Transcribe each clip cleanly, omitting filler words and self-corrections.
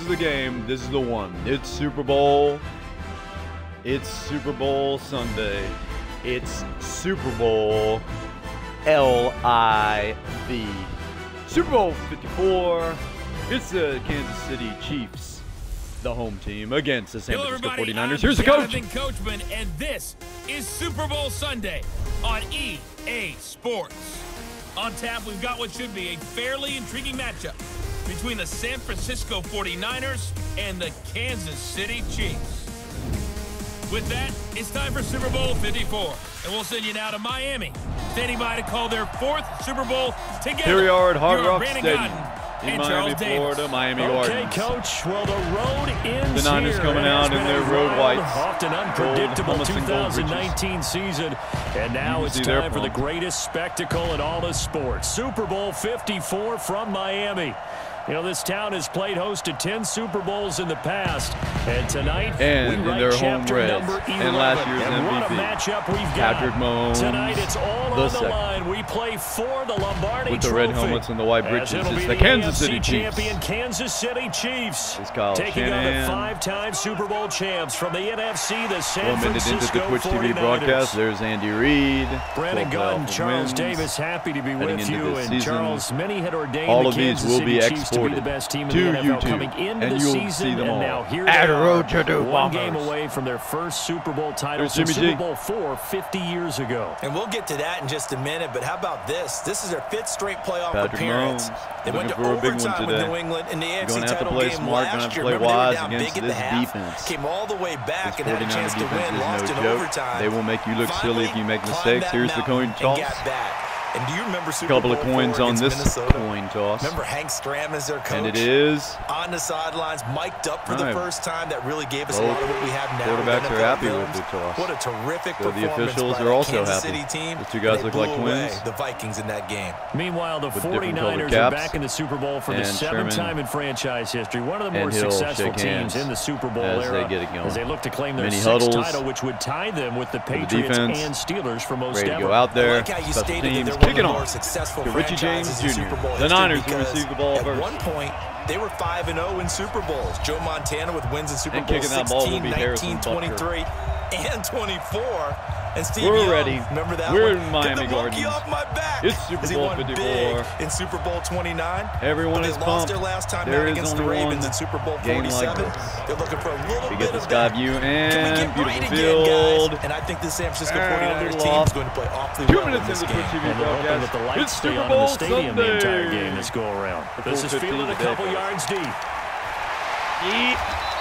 is the game. This is the one. It's Super Bowl. It's Super Bowl Sunday. It's Super Bowl LIV. Super Bowl 54. It's the Kansas City Chiefs, the home team, against the San Francisco 49ers. Here's the coach. Coachman, and this is Super Bowl Sunday on EA Sports. On tap, we've got what should be a fairly intriguing matchup between the San Francisco 49ers and the Kansas City Chiefs. With that, it's time for Super Bowl 54, and we'll send you now to Miami, standing by to call their 4th Super Bowl together. Here we are at Hard Rock Brandon Stadium Godden in and Miami, Charles Florida, Davis. Miami Okay, Gardens. Coach. Well, the road ends The Niners here. coming out in their road whites. Often unpredictable Gold, 2019 season. And now it's time for the greatest spectacle in all of sports. Super Bowl 54 from Miami. You know, this town has played host to 10 Super Bowls in the past. And tonight, we write their chapter home number 11. and last year's and MVP. what a matchup we've got. Patrick Mahomes, tonight, it's all on the line. We play for the Lombardi with the Trophy. red helmets and the white breeches. It's the AFC Kansas City Chiefs. champion Kansas City Chiefs. It's Kyle taking on the Shanahan. 5-time Super Bowl champs from the NFC, the San 1 minute into Francisco the Twitch TV 49ers. broadcast, there's Andy Reid. Brandon Godden, Charles Davis, happy to be with you. And Charles, many had ordained all the of these Kansas will City be Chiefs to be the exported best team in to the NFL YouTube, coming into and the you'll season. see them all. And now here At they Road to are, the one Bombers. game away from their first Super Bowl title There's since Jimmy Super Bowl 4 50 years ago. And we'll get to that in just a minute, but how about this? This is their 5th straight playoff Patrick appearance. Mahomes They went to looking for a big one overtime with today. New England in the You're AFC gonna have to title play game smart, gonna have last to year. play Remember, they were wise down against big at the this half, defense. came all the way back This and had a 49er chance to defense win, is lost in no joke. overtime. They will make you look silly if you make Finally mistakes. climbed Here's that the coin mountain and toss. got back. And do you remember A Super couple Bowl of coins 4 on against this Minnesota? coin toss. Remember Hank Stram as their coach? And it is. On the sidelines, mic'd up for the Right. first time. That really gave us a lot of what we have now. Quarterbacks are NFL happy with films. the toss. What a terrific So the performance officials by are that also Kansas happy. City team. The two guys They look like blew away twins. the Vikings in that game. Meanwhile, the With different colored 49ers are caps. back in the Super Bowl for the And 7th Sherman time in franchise history. One of the more and Hill successful shake hands teams in the Super Bowl as era they get it going. as they look to claim their Many 6th huddles title, which would tie them with the Patriots defense. and Steelers for most Ready to ever. go out I there. like how you Special stated that teams they're one of kicking the more off. successful To Richie James franchises in Jr. Super Bowl The history Niners will because receive the ball at first. one point, they were 5-0 in Super Bowls. Joe Montana with wins in Super And Bowl kicking that ball will 16, be 19, Harrison Butker. 23, and 24. And Steve We're Young, ready. remember that We're one? in Miami Get the monkey Gardens. off my back. It's Super As he Bowl won 54. big in Super Bowl 29. Everyone But is they lost pumped. their last time There out is against the only Ravens one in Super Bowl game like 47. this. They're looking for a little We bit get the of sky that. view Can we and get beautiful right again, field. guys? And I think the San Francisco And 49ers little team off. is going to play awfully 2 well in minutes this into the game. Twitch TV And they're hoping broadcast. that the It's lights stay Super on in the Bowl stadium the entire Sunday. game this go around. This is 4:15 fielded a today, couple folks. yards deep.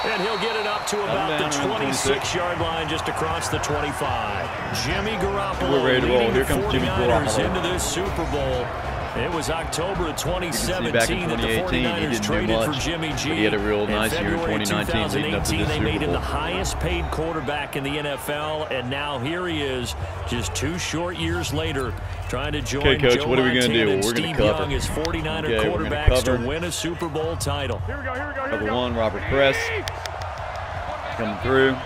And he'll get it up to about the down around 26-yard line, just across the 25. Jimmy Garoppolo We're ready to roll. leading Here the comes Jimmy 49ers Garoppolo. into this Super Bowl. It was October of back in 2017 that the 2018, he 49ers didn't do traded for much, Jimmy G. but he had a real In nice year in February 2019 leading up to 2018, this they Super made him the Bowl. highest-paid quarterback in the NFL, and now here he is, just 2 short years later, trying to join Okay, Coach, Joe what are we gonna Montana do? and We're gonna Steve cover. Young as 49er Okay, we're gonna quarterbacks to cover. win a Super Bowl title. Number 1, Robert Press. Coming through.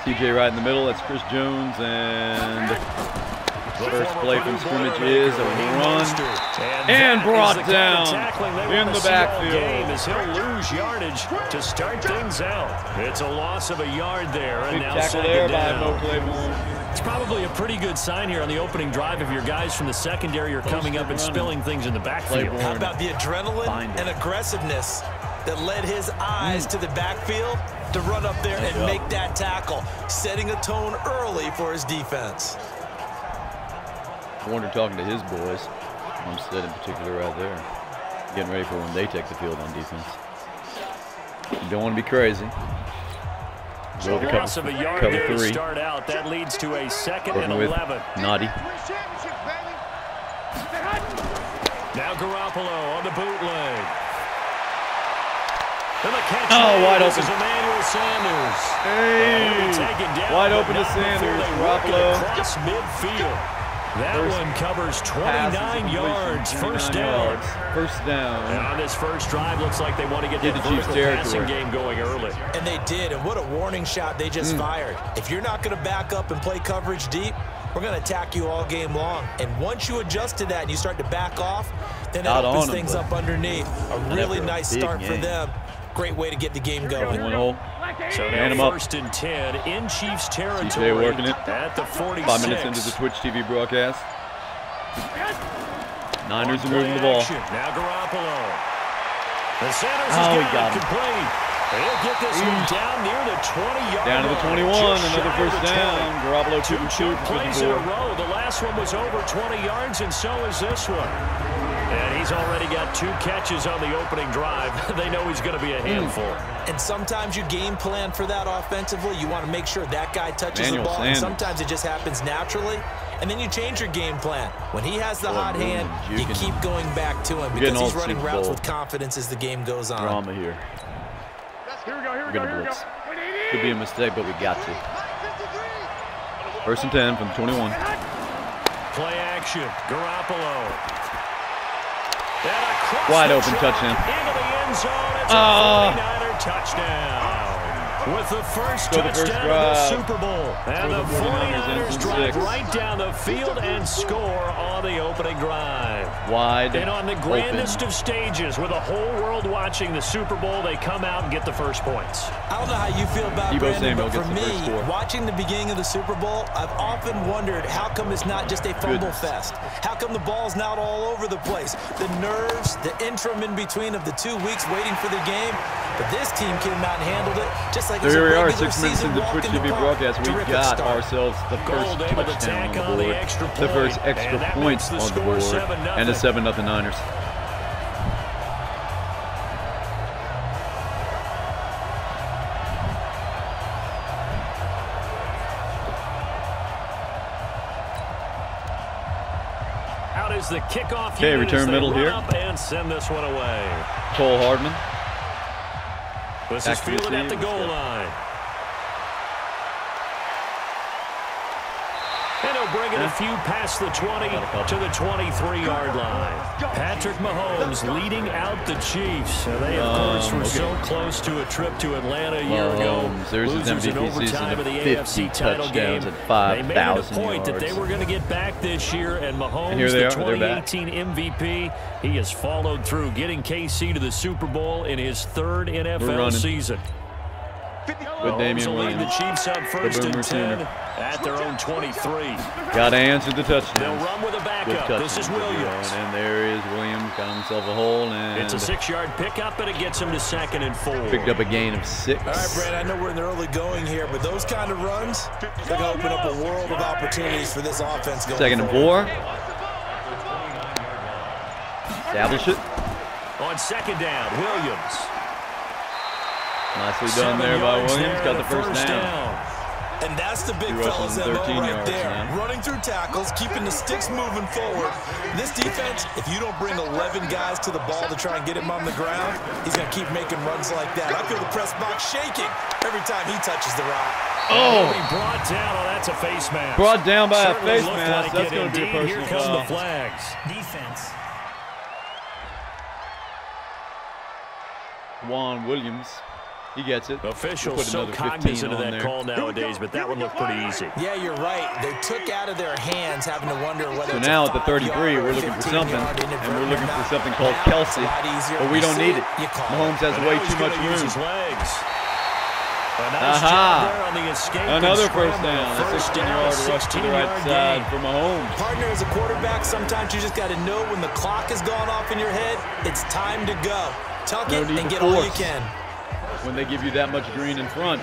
CJ right in the middle. That's Chris Jones. And first play from scrimmage is a run. And brought down in the backfield. As he'll lose yardage to start things out. It's a loss of a yard there. And Big now tackle there by down. Mo Claiborne. It's probably a pretty good sign here on the opening drive if your guys from the secondary are coming up and spilling things in the backfield. How about the adrenaline and aggressiveness that led his eyes to the backfield to run up there and make that tackle, setting a tone early for his defense. I wonder, talking to his boys, Armstead in particular right there, getting ready for when they take the field on defense. You don't want to be crazy. Go to Loss of a yard cover there to 3. start out. That leads to a 2nd and Working with 11. Naughty. Now Garoppolo on the bootleg. And the catch wide this open. is Emmanuel Sanders. Hey! Taken down, Wide but open to not before Sanders. they work it Garoppolo. across midfield. That First one covers Pass is 29 completion, yards. 29 First down. yards. First And down. on this first drive, looks like they want to get Get that the Chiefs' vertical passing territory. game going early. And they did, and what a warning shot they just fired. If you're not going to back up and play coverage deep, we're going to attack you all game long. And once you adjust to that and you start to back off, then it Out opens on 'em, things but up underneath. A really after a nice big start for game. them. Great way to get the game going. One hole. So now first and 10 in Chiefs territory. CJ working it. At the 46. 5 minutes into the Twitch TV broadcast. Niners are moving the ball. Now Garoppolo. The Sanders is got him. Complete. He'll get this one down near the 20-yard line. Down to the 21. Another first down. Garoppolo 2 plays in a row. The last one was over 20 yards, and so is this one. And he's already got 2 catches on the opening drive. They know he's going to be a handful. And sometimes you game plan for that offensively. You want to make sure that guy touches the ball. And sometimes it just happens naturally. And then you change your game plan. When he has the hot hand, you keep going back to him because he's running routes with confidence as the game goes on. Drama here. We're going to blitz. Could be a mistake, but we got to. First and 10 from 21. Play action. Garoppolo. Wide open touchdown. Into the end zone. It's a 49er touchdown. With the first touchdown of the Super Bowl. And the 49ers drive right down the field and score on the opening drive. Wide and on the grandest of stages, with the whole world watching the Super Bowl, they come out and get the first points. I don't know how you feel about Brandon, but for me, watching the beginning of the Super Bowl, I've often wondered how come it's not just a fumble fest? How come the ball's not all over the place? The nerves, the interim in between of the 2 weeks waiting for the game. But this team came out and handled it just like so here we are, 6 minutes into the Twitch TV broadcast. We got ourselves the first touchdown on the board, the first extra point on the board, and a 7-0 Niners. Out is the kickoff. Okay, return middle here. And send this one away. Cole Hardman. This is fielded at the goal line. And he'll bring it a few past the 20 to the 23-yard line. Patrick Mahomes leading out the Chiefs. They, of course, were so close to a trip to Atlanta a year ago. There's his MVP season of 50 touchdowns at 5,000 They made it a point that they were going to get back this year, and Mahomes, the 2018 MVP, he has followed through, getting KC to the Super Bowl in his 3rd NFL season. With Damian Williams, the Chiefs up first and 10 at their own 23. Got to answer the touchdown. They'll run with a backup. This is Williams. And there is Williams. Got himself a hole. And it's a 6-yard pickup, and it gets him to 2nd and 4. Picked up a gain of 6. All right, Brad, I know we're in the early going here, but those kind of runs, they're going to open up a world of opportunities for this offense going 2nd and 4. Establish it. On 2nd down, Williams. Nicely done there by Williams. Got the first down. And that's the big fella's MO right there. Running through tackles, keeping the sticks moving forward. This defense, if you don't bring 11 guys to the ball to try and get him on the ground, he's going to keep making runs like that. I feel the press box shaking every time he touches the rock. Oh! Brought down. Oh, that's a face mask. Brought down by Certainly a face mask. That's going to be a personal foul. Here come the flags. Defense. Juan Williams. He gets it. Officials so cognizant of that call nowadays, but that one looked pretty easy. Yeah, you're right. They took out of their hands, having to wonder whether so now at the 33, we're looking for something, and we're looking for something called Kelce, but we don't need it. Mahomes has way too much room. Another first down. A 16-yard rush to the right side for Mahomes. Partner, as a quarterback, sometimes you just got to know when the clock has gone off in your head, it's time to go. Tuck it and get all you can. When they give you that much green in front.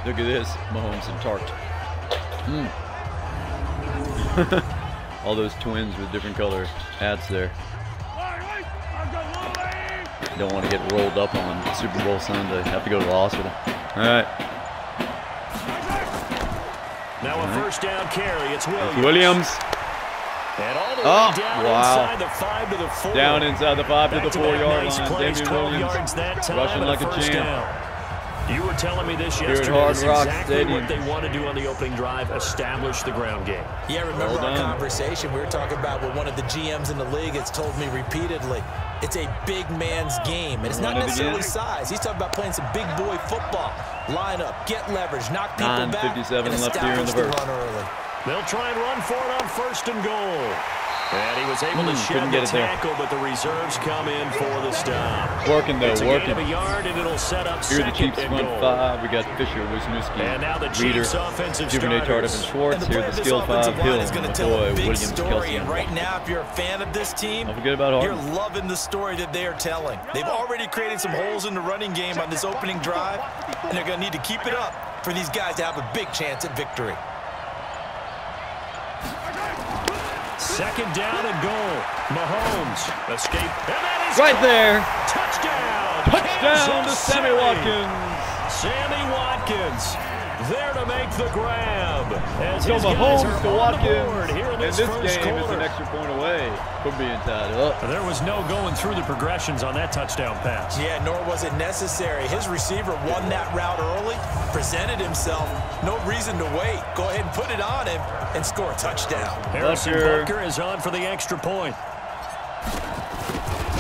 Look at this, Mahomes and Tart. All those twins with different color hats there. Don't want to get rolled up on Super Bowl Sunday. Have to go to the hospital. All right. Now a first down carry. It's Williams. It's Williams. And all the way down inside the 5 to the 4. Down inside the 5 to the 4-yard nice line. Plays, Damian Williams rushing like a champ. Down. You were telling me this yesterday. That's exactly what they want to do on the opening drive, establish the ground game. Yeah, remember our conversation? We were talking about what one of the GMs in the league has told me repeatedly. It's a big man's game, and it's not necessarily size. He's talking about playing some big boy football. Line up, get leverage, knock people back, and left here in the run early. They'll try and run for it on 1st and goal. And he was able to shed the tackle, but the reserves come in for the stop. Working though, working. A yard, and it'll set up here are the Chiefs front five. We got Fisher, Wisniewski, and now the Chiefs offensive Duvernay, Tardif, and Schwartz. Here are the skill five. Hill, McCoy, Williams, Kelce. And right now, if you're a fan of this team, don't forget about Harden. You're loving the story that they are telling. They've already created some holes in the running game on this opening drive, and they're going to need to keep it up for these guys to have a big chance at victory. Second down and goal. Mahomes escape. And that is right there. Touchdown. Touchdown to Sammy Watkins. Sammy Watkins there to make the grab. As so Mahomes to Watkins. And this game is an extra point away from being tied up. There was no going through the progressions on that touchdown pass. Yeah, nor was it necessary. His receiver won that route early, presented himself. No reason to wait. Go ahead and put it on him and score a touchdown. Harrison Butker is on for the extra point.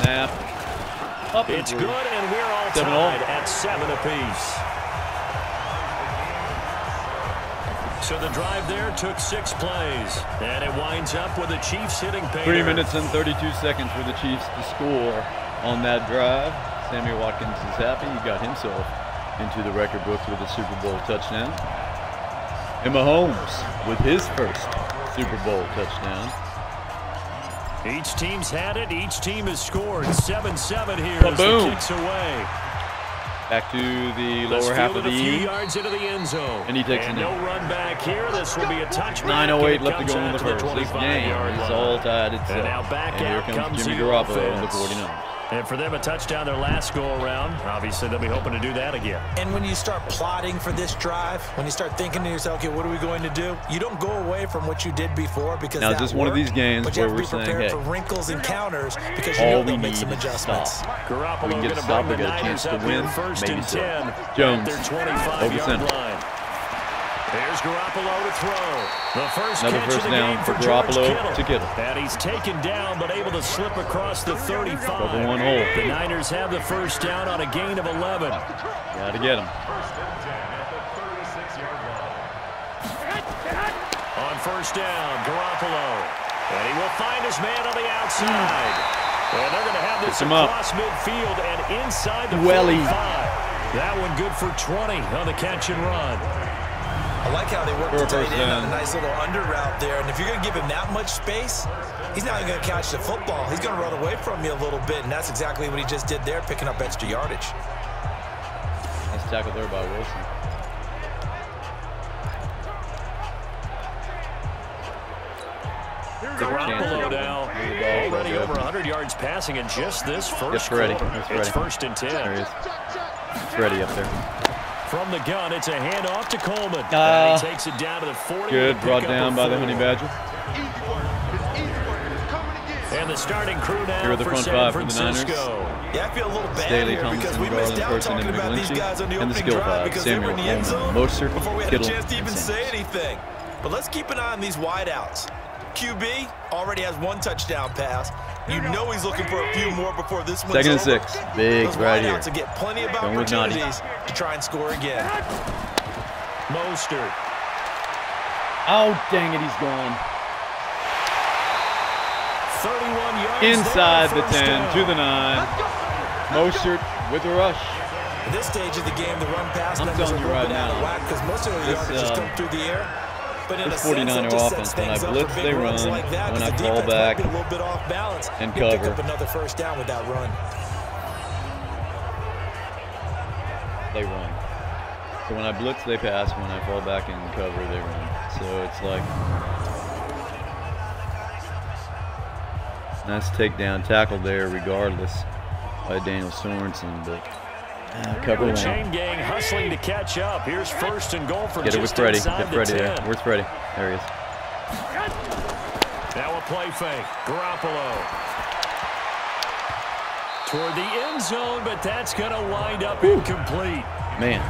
Snap. Up it's good, and we're all tied at 7 apiece. So the drive there took 6 plays, and it winds up with the Chiefs hitting pay. 3 minutes and 32 seconds for the Chiefs to score on that drive. Sammy Watkins is happy. He got himself into the record books with a Super Bowl touchdown. And Mahomes with his first Super Bowl touchdown. Each team's had it. Each team has scored. 7-7 here as the kicks away. Back to the lower half of the few yards into the end zone. And he takes it. No run back here. This will be a touchback. 9:08 left to go in the first. This game is all tied at 7. And now back out here comes Jimmy Garoppolo on the 49ers. And for them, a touchdown their last go-around. Obviously, they'll be hoping to do that again. And when you start plotting for this drive, when you start thinking to yourself, okay, what are we going to do? You don't go away from what you did before because now, this is one of these games where we're saying, hey, for wrinkles and counters because you know they'll make some adjustments. Garoppolo we can get a stop, we got a chance to win, maybe so. Jones, over center. There's Garoppolo to throw. The another first down for Garoppolo to Kittle. And he's taken down, but able to slip across the 35. Over one hole. The Niners have the first down on a gain of 11. Got to get him. On first down, Garoppolo. And he will find his man on the outside. And they're going to have this across midfield and inside the 45. That one good for 20 on the catch and run. I like how they work the tight end on a nice little under route there. And if you're going to give him that much space, he's not even going to catch the football. He's going to run away from you a little bit, and that's exactly what he just did there, picking up extra yardage. Nice tackle there by Wilson. Garoppolo now already over 100 yards passing in just this first quarter. It's 1st and 10. There he is. It's ready up there. From the gun, it's a handoff to Coleman. And he takes it down to the 40. Good, brought down by the Honey Badger. And the starting crew now here are the front five for the Niners. Yeah, I feel a little bad Staley, here because we Garland, missed out talking about these guys on the opening drive because they were in the end zone before we had a chance to even say anything. But let's keep an eye on these wideouts. QB already has 1 touchdown pass. You know he's looking for a few more before this one's 2nd and over. 6. Big right here. To get plenty of opportunities to try and score again. Mostert. Oh, dang it, he's gone. 31 yards inside the 10 to the 9. Mostert with the rush. At this stage of the game, the run pass I'm numbers are telling you right now, out of whack because most of the yards just come through the air. But in this a 49er offense, when I blitz, they run. Like that, when I the fall back a little bit off balance, and cover, pick up another first down with that run. They run. So when I blitz, they pass. When I fall back and cover, they run. So it's like nice takedown tackle there, regardless, by Daniel Sorensen, but. Cover one. Chain gang hustling to catch up. Here's 1st and goal for get it with Freddie. Get Freddie there. Where's Freddie? There he is. Now a play fake. Garoppolo. Toward the end zone, but that's going to wind up incomplete. Man.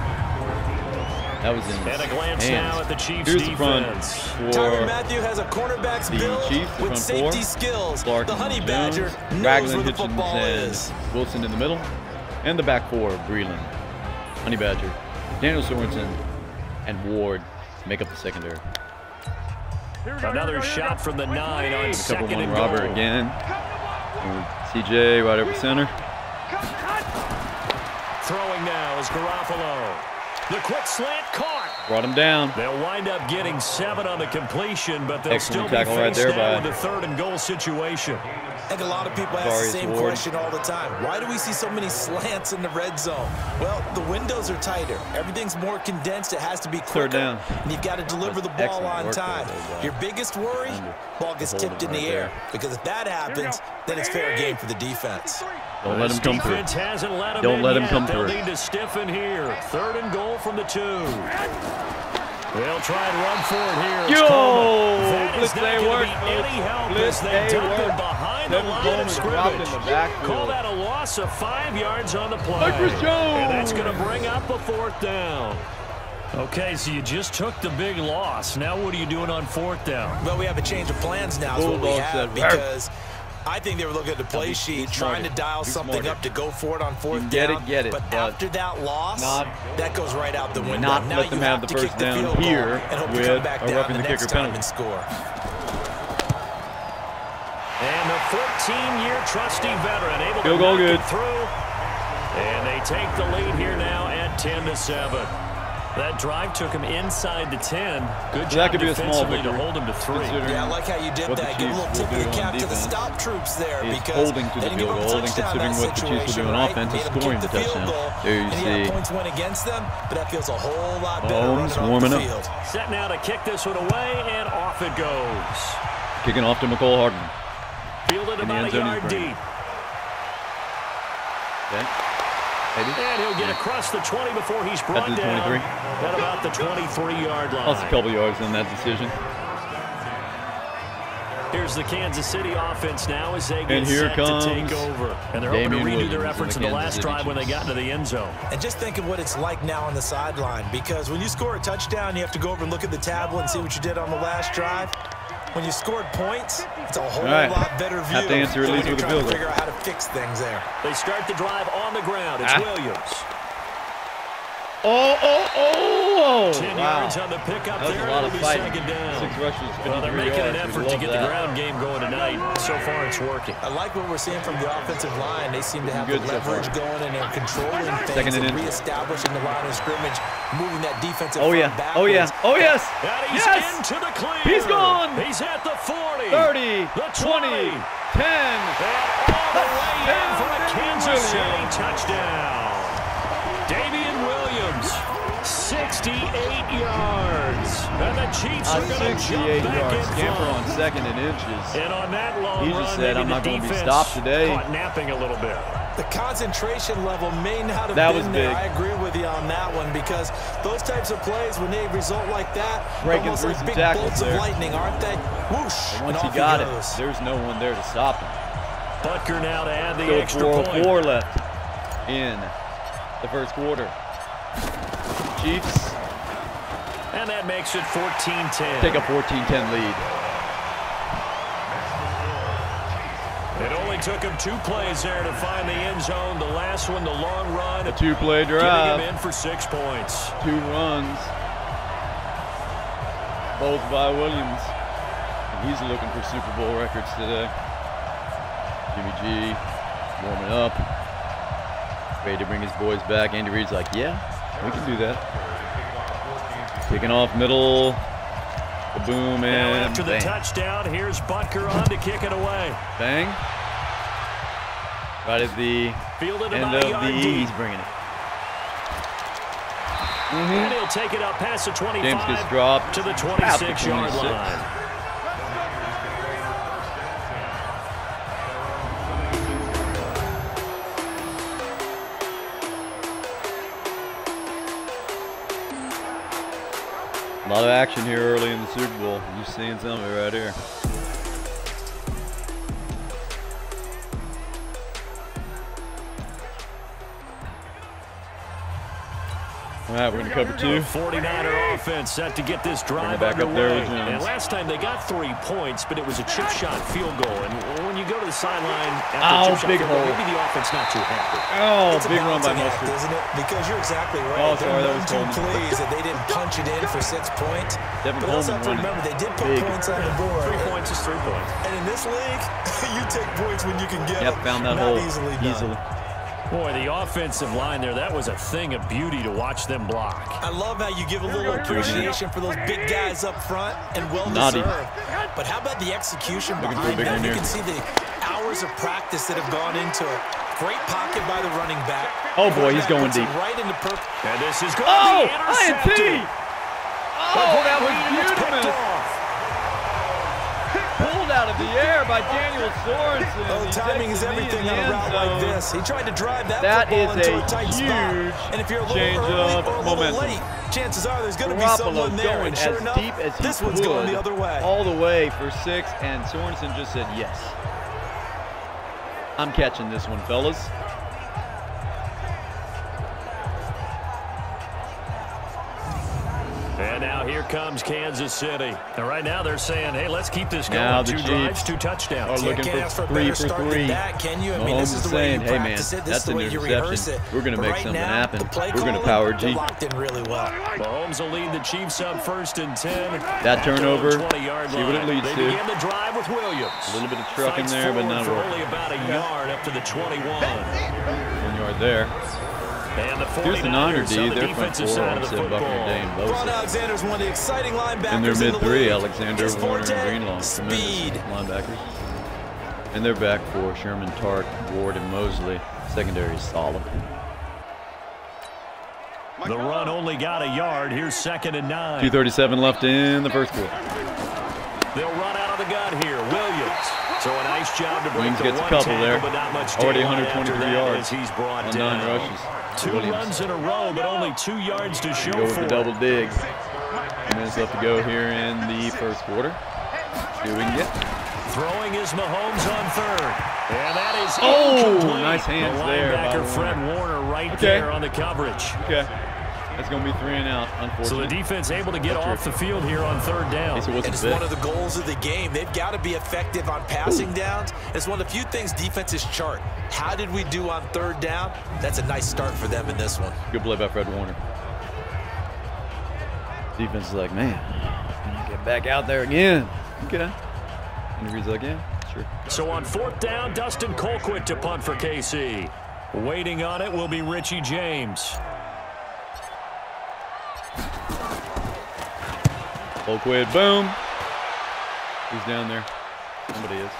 That was in and a glance hands. now at the Chiefs Here's defense. For Tyrann Mathieu has a cornerback's build Chiefs, with safety skills. Clark the Honey Jones, Badger knows Ragland, where the Hitchens, football is. Wilson in the middle. And the back 4 of Breland, Honey Badger, Daniel Sorensen, and Ward make up the secondary. Another shot from the 9 on second and goal. Robert again. CJ right over center. Throwing now is Garofalo. The quick slant caught. Brought him down. They'll wind up getting 7 on the completion, but they'll Excellent still be tackle right faced there down by with a 3rd and goal situation. I think a lot of people ask the same question all the time. Why do we see so many slants in the red zone? Well, the windows are tighter. Everything's more condensed. It has to be quicker. 3rd down. And you've got to deliver the ball on time. Your biggest worry, ball gets tipped in the air. Because if that happens, then it's fair game for the defense. Don't let him come through. Hasn't let him Don't let him come They'll through. need to stiffen here. 3rd and goal from the 2. They'll try and run for it here. Yo! That is not going to be any help as they dump it behind the line of scrimmage. Call that a loss of 5 yards on the play. And that's going to bring up a 4th down. Okay, so you just took the big loss. Now what are you doing on 4th down? Well, we have a change of plans now is what we have because I think they were looking at the play sheet, trying to dial something up to go for it on 4th down. Get it. But after that loss, that goes right out the window. Not now let them have the first down here with a roughing the kicker penalty. And score. And the 14-year trusty veteran able to knock it through. And they take the lead here now at 10-7. That drive took him inside the 10. Good job defensively to hold him to 3. Yeah, I like how you did that. Give a little tip of the cap to the stop troops there. Because holding to the field goal, considering what the Chiefs will do on offense, is scoring the touchdown. There you see. Points went against them, but that feels a whole lot better Mahomes warming up. Set now to kick this one away, and off it goes. Kicking off to McCole Hardman. Fielded about a yard deep. Okay. And he'll get across the 20 before he's brought down at about the 23-yard line. Lost a couple yards in that decision. Here's the Kansas City offense now as they get set to take over. And they're hoping to redo their efforts in the last drive when they got into the end zone. And just think of what it's like now on the sideline, because when you score a touchdown, you have to go over and look at the tablet and see what you did on the last drive. When you scored points, it's a whole lot better view. Have to answer at least with a field goal. Figure out how to fix things there. They start the drive on the ground. It's Williams. 10 yards on the pickup there. A lot of fighting. 2nd down. 6 rushes, 53 well, they're making yards. an effort to get the ground game going tonight. So far, it's working. I like what we're seeing from the offensive line. They seem to have the leverage going, and they're controlling things and reestablishing the line of scrimmage, moving that defensive front backwards. Oh, yes. And he's into the clear. He's gone. He's at the 40. 30. The 20. 10. And all the way in for a Kansas City touchdown. Damian Williams, 68 yards. And the Chiefs are going to jump back in Scamper on 2nd and inches. And on that long he run, just said, I'm not going to be stopped today. Caught napping a little bit. The concentration level may not have been there. I agree with you on that one, because those types of plays, when they result like that, almost like big bolts of lightning, aren't they? Whoosh! Once he got it, there's no one there to stop him. Butker now to add the extra point. 4:04 left in the first quarter. Chiefs. And that makes it 14-10. Take a 14-10 lead. It only took him 2 plays there to find the end zone. The last one, the long run. A 2-play drive. Getting him in for 6 points. 2 runs. Both by Williams. And he's looking for Super Bowl records today. Jimmy G warming up. Ready to bring his boys back. Andy Reid's like, yeah, we can do that. Kicking off middle. Boom, and now after the bang. touchdown, here's Butker on to kick it away. Bang. Right at the end of the E, he's bringing it. And he'll take it up past the 25 James gets dropped to the 26-yard line. A lot of action here early in the Super Bowl. You're seeing some of it right here. All right, we're going to cover 2. 49er offense set to get this drive back up there with underway. Jones. And last time they got 3 points, but it was a chip shot field goal. And when you go to the sideline after a chip shot big field goal, hole. maybe the offense not too happy. Oh, It's a big run by balancing act, Mustard. isn't it? Because you're exactly right. Oh, sorry, that was They're 1-2 Coleman. plays that they didn't punch it in for 6 points. Devin But also have to Coleman remember, they did put big. points on the board. 3 points is 3 points. And in this league, you take points when you can get Yep, them. found that Not hole easily done. Boy, the offensive line there, that was a thing of beauty to watch them block. I love how you give a little appreciation for those big guys up front and Naughty. well-deserved. But how about the execution behind big that? one You here. can see the hours of practice that have gone into it. Great pocket by the running back. Oh, boy, he's going Puts it deep. Right into purple. And this is going Oh, to be intercepted. INT! Oh, that was It's picked beautiful. off. Pulled out of the air by Daniel Sorensen. Oh, He timing takes is the knee everything in on the a end route like zone. this. He tried to drive that That football is into a a tight spot. huge And if you're a little change early of or a little momentum. late, chances are there's going to be Garoppolo someone there. going And sure as enough, deep as he this could, one's going the other way. all the way for 6, and Sorensen just said yes. I'm catching this one, fellas. And now here comes Kansas City. And right now they're saying, hey, let's keep this going. Now the 2 Chiefs drives, 2 touchdowns. are looking Can't ask for a 3 better for start than 3. that, can you? I mean, Mahomes this is is the way saying, you hey, man, practice it. This that's is the an way you rehearse interception. it. We're going to But make right something now, happen. the play We're going to calling, power they're G. locked in really well. Mahomes will lead the Chiefs up 1st and 10. That turnover, At the 20-yard see what it line. leads They to. begin the drive with Williams. A little bit of trucking Fights there, but forward not for working. only about a yard up to the 21. 1 yard there. And the Here's the Niner 49ers D. on the Their front defensive 4 side of the said Buckner, football. Dane, Braun Bosa. Alexander's one of the exciting linebackers In their mid 3, league. Alexander, His Warner, forte, and Greenlaw. speed. Tremendous linebackers. And they're back for Sherman, Tark, Ward, and Mosley. Secondary is solid. The run only got a yard. Here's 2nd and 9. 2:37 left in the first quarter. They'll run out of the gun here. Williams. So a nice job to break Williams the gets a one couple tackle, there. but not much Already daylight after 123 that yards as he's brought on down. 9 rushes. 2 Williams. runs in a row, but only 2 yards to show Go with for the it. double dig. 2 minutes left to go here in the first quarter. See what we can get. Throwing is Mahomes on 3rd. And that is Oh, incomplete. nice hands the there by linebacker Warner. Fred Warner right Okay. there on the coverage. Okay. That's going to be 3 and out, So the unfortunately. defense able to get That's off the field here on 3rd down. It wasn't And it's big. one of the goals of the game. They've got to be effective on passing downs. It's one of the few things defenses chart. How did we do on 3rd down? That's a nice start for them in this one. Good play by Fred Warner. Defense is like, man, get back out there again. Okay. And he's like, yeah, sure. So on 4th down, Dustin Colquitt to punt for KC. Waiting on it will be Richie James. Colquitt, boom. Who's down there? Somebody is.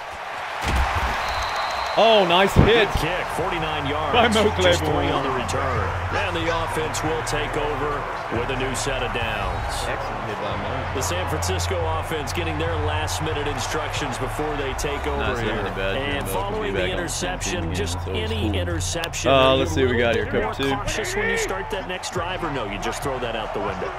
Oh, nice hit. Good kick, 49 yards. By Mo Just Claiborne. 3 on the return. And the offense will take over with a new set of downs. Excellent hit by Mo. The San Francisco offense getting their last-minute instructions before they take over Nice hit here. on the bad And Jimbo. following Be the back on interception, 17 just again, so it's any cool. interception. Are Let's you see what we a got little here, bit cover more 2. cautious when you start that next drive, or no, you just throw that out the window?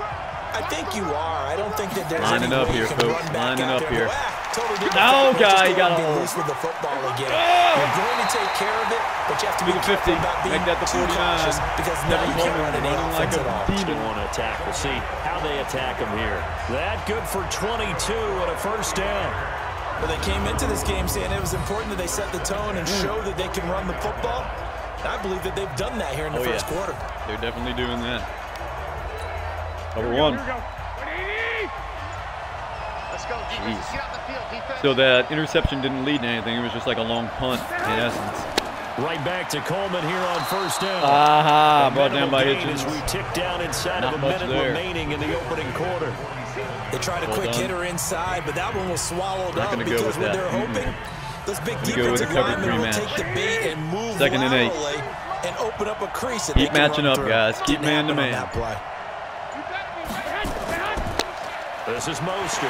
I think you are. I don't think that there's Lining any up way here, you can folks. run back Lining out up there and here. go, totally didn't No, affect me. guy, Just you go gotta and be hold. loose with the football again. You're going to take care of it, but you have to be Make it careful 50. about being Make that the too 49. cautious because now Devin you can't Coleman run any running like offense a at all. Still want to attack. We'll see how they attack him here. That good for 22 and a 1st down. Well, they came into this game saying it was important that they set the tone and show that they can run the football. And I believe that they've done that here in the first quarter. They're definitely doing that. Cover 1. Jeez. So that interception didn't lead to anything. It was just like a long punt in essence. Right back to Coleman here on 1st down. Aha, A brought down by minimal gain Hitchens. as we tick down inside Not of a much minute there. remaining in the opening quarter. They tried a Well quick done. hitter inside, but that one was swallowed Not up gonna go because with what that. they're hoping, those big Gonna go with defensive the cover linemen will three take match. the bait and move 2nd and 8. laterally and open up a crease. that Keep they can matching run up, through. guys. Keep Didn't man to happen on man. that play. This is Mostert.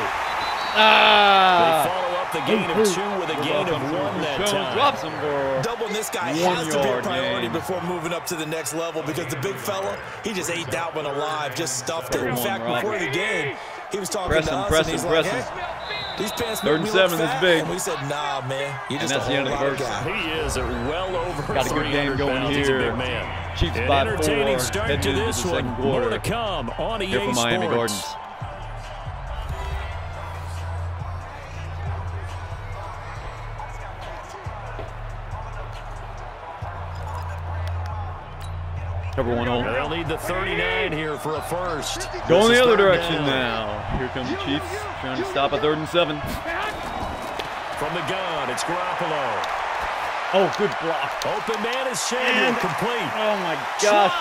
They Ah! follow up the gain of 2 with a gain of 1 that Jones time. drops him for Doubling this guy 1 has to be a yard priority gain. before moving up to the next level because the big fella, he just ate that one alive, just stuffed it. In Number 1, fact, Robert. before the game, he was talking Press to him, us, press and he's him, like, press hey, These pants 3rd and 7, this is big. And we said, nah, man. You're just that's the end of the first. He is well over got a good game going pounds. here. Big man. Chiefs An by entertaining 4. start Heading to into this the one. second More quarter. to come on EA Here from Miami Sports. Gardens. Cover 1 hole. They'll need the 39 here for a first. Going the other direction now. Here come the Chiefs trying to stop a 3rd and 7. From the gun, it's Garoppolo. Oh, good block. Open man is Samuel, complete. Oh, my gosh.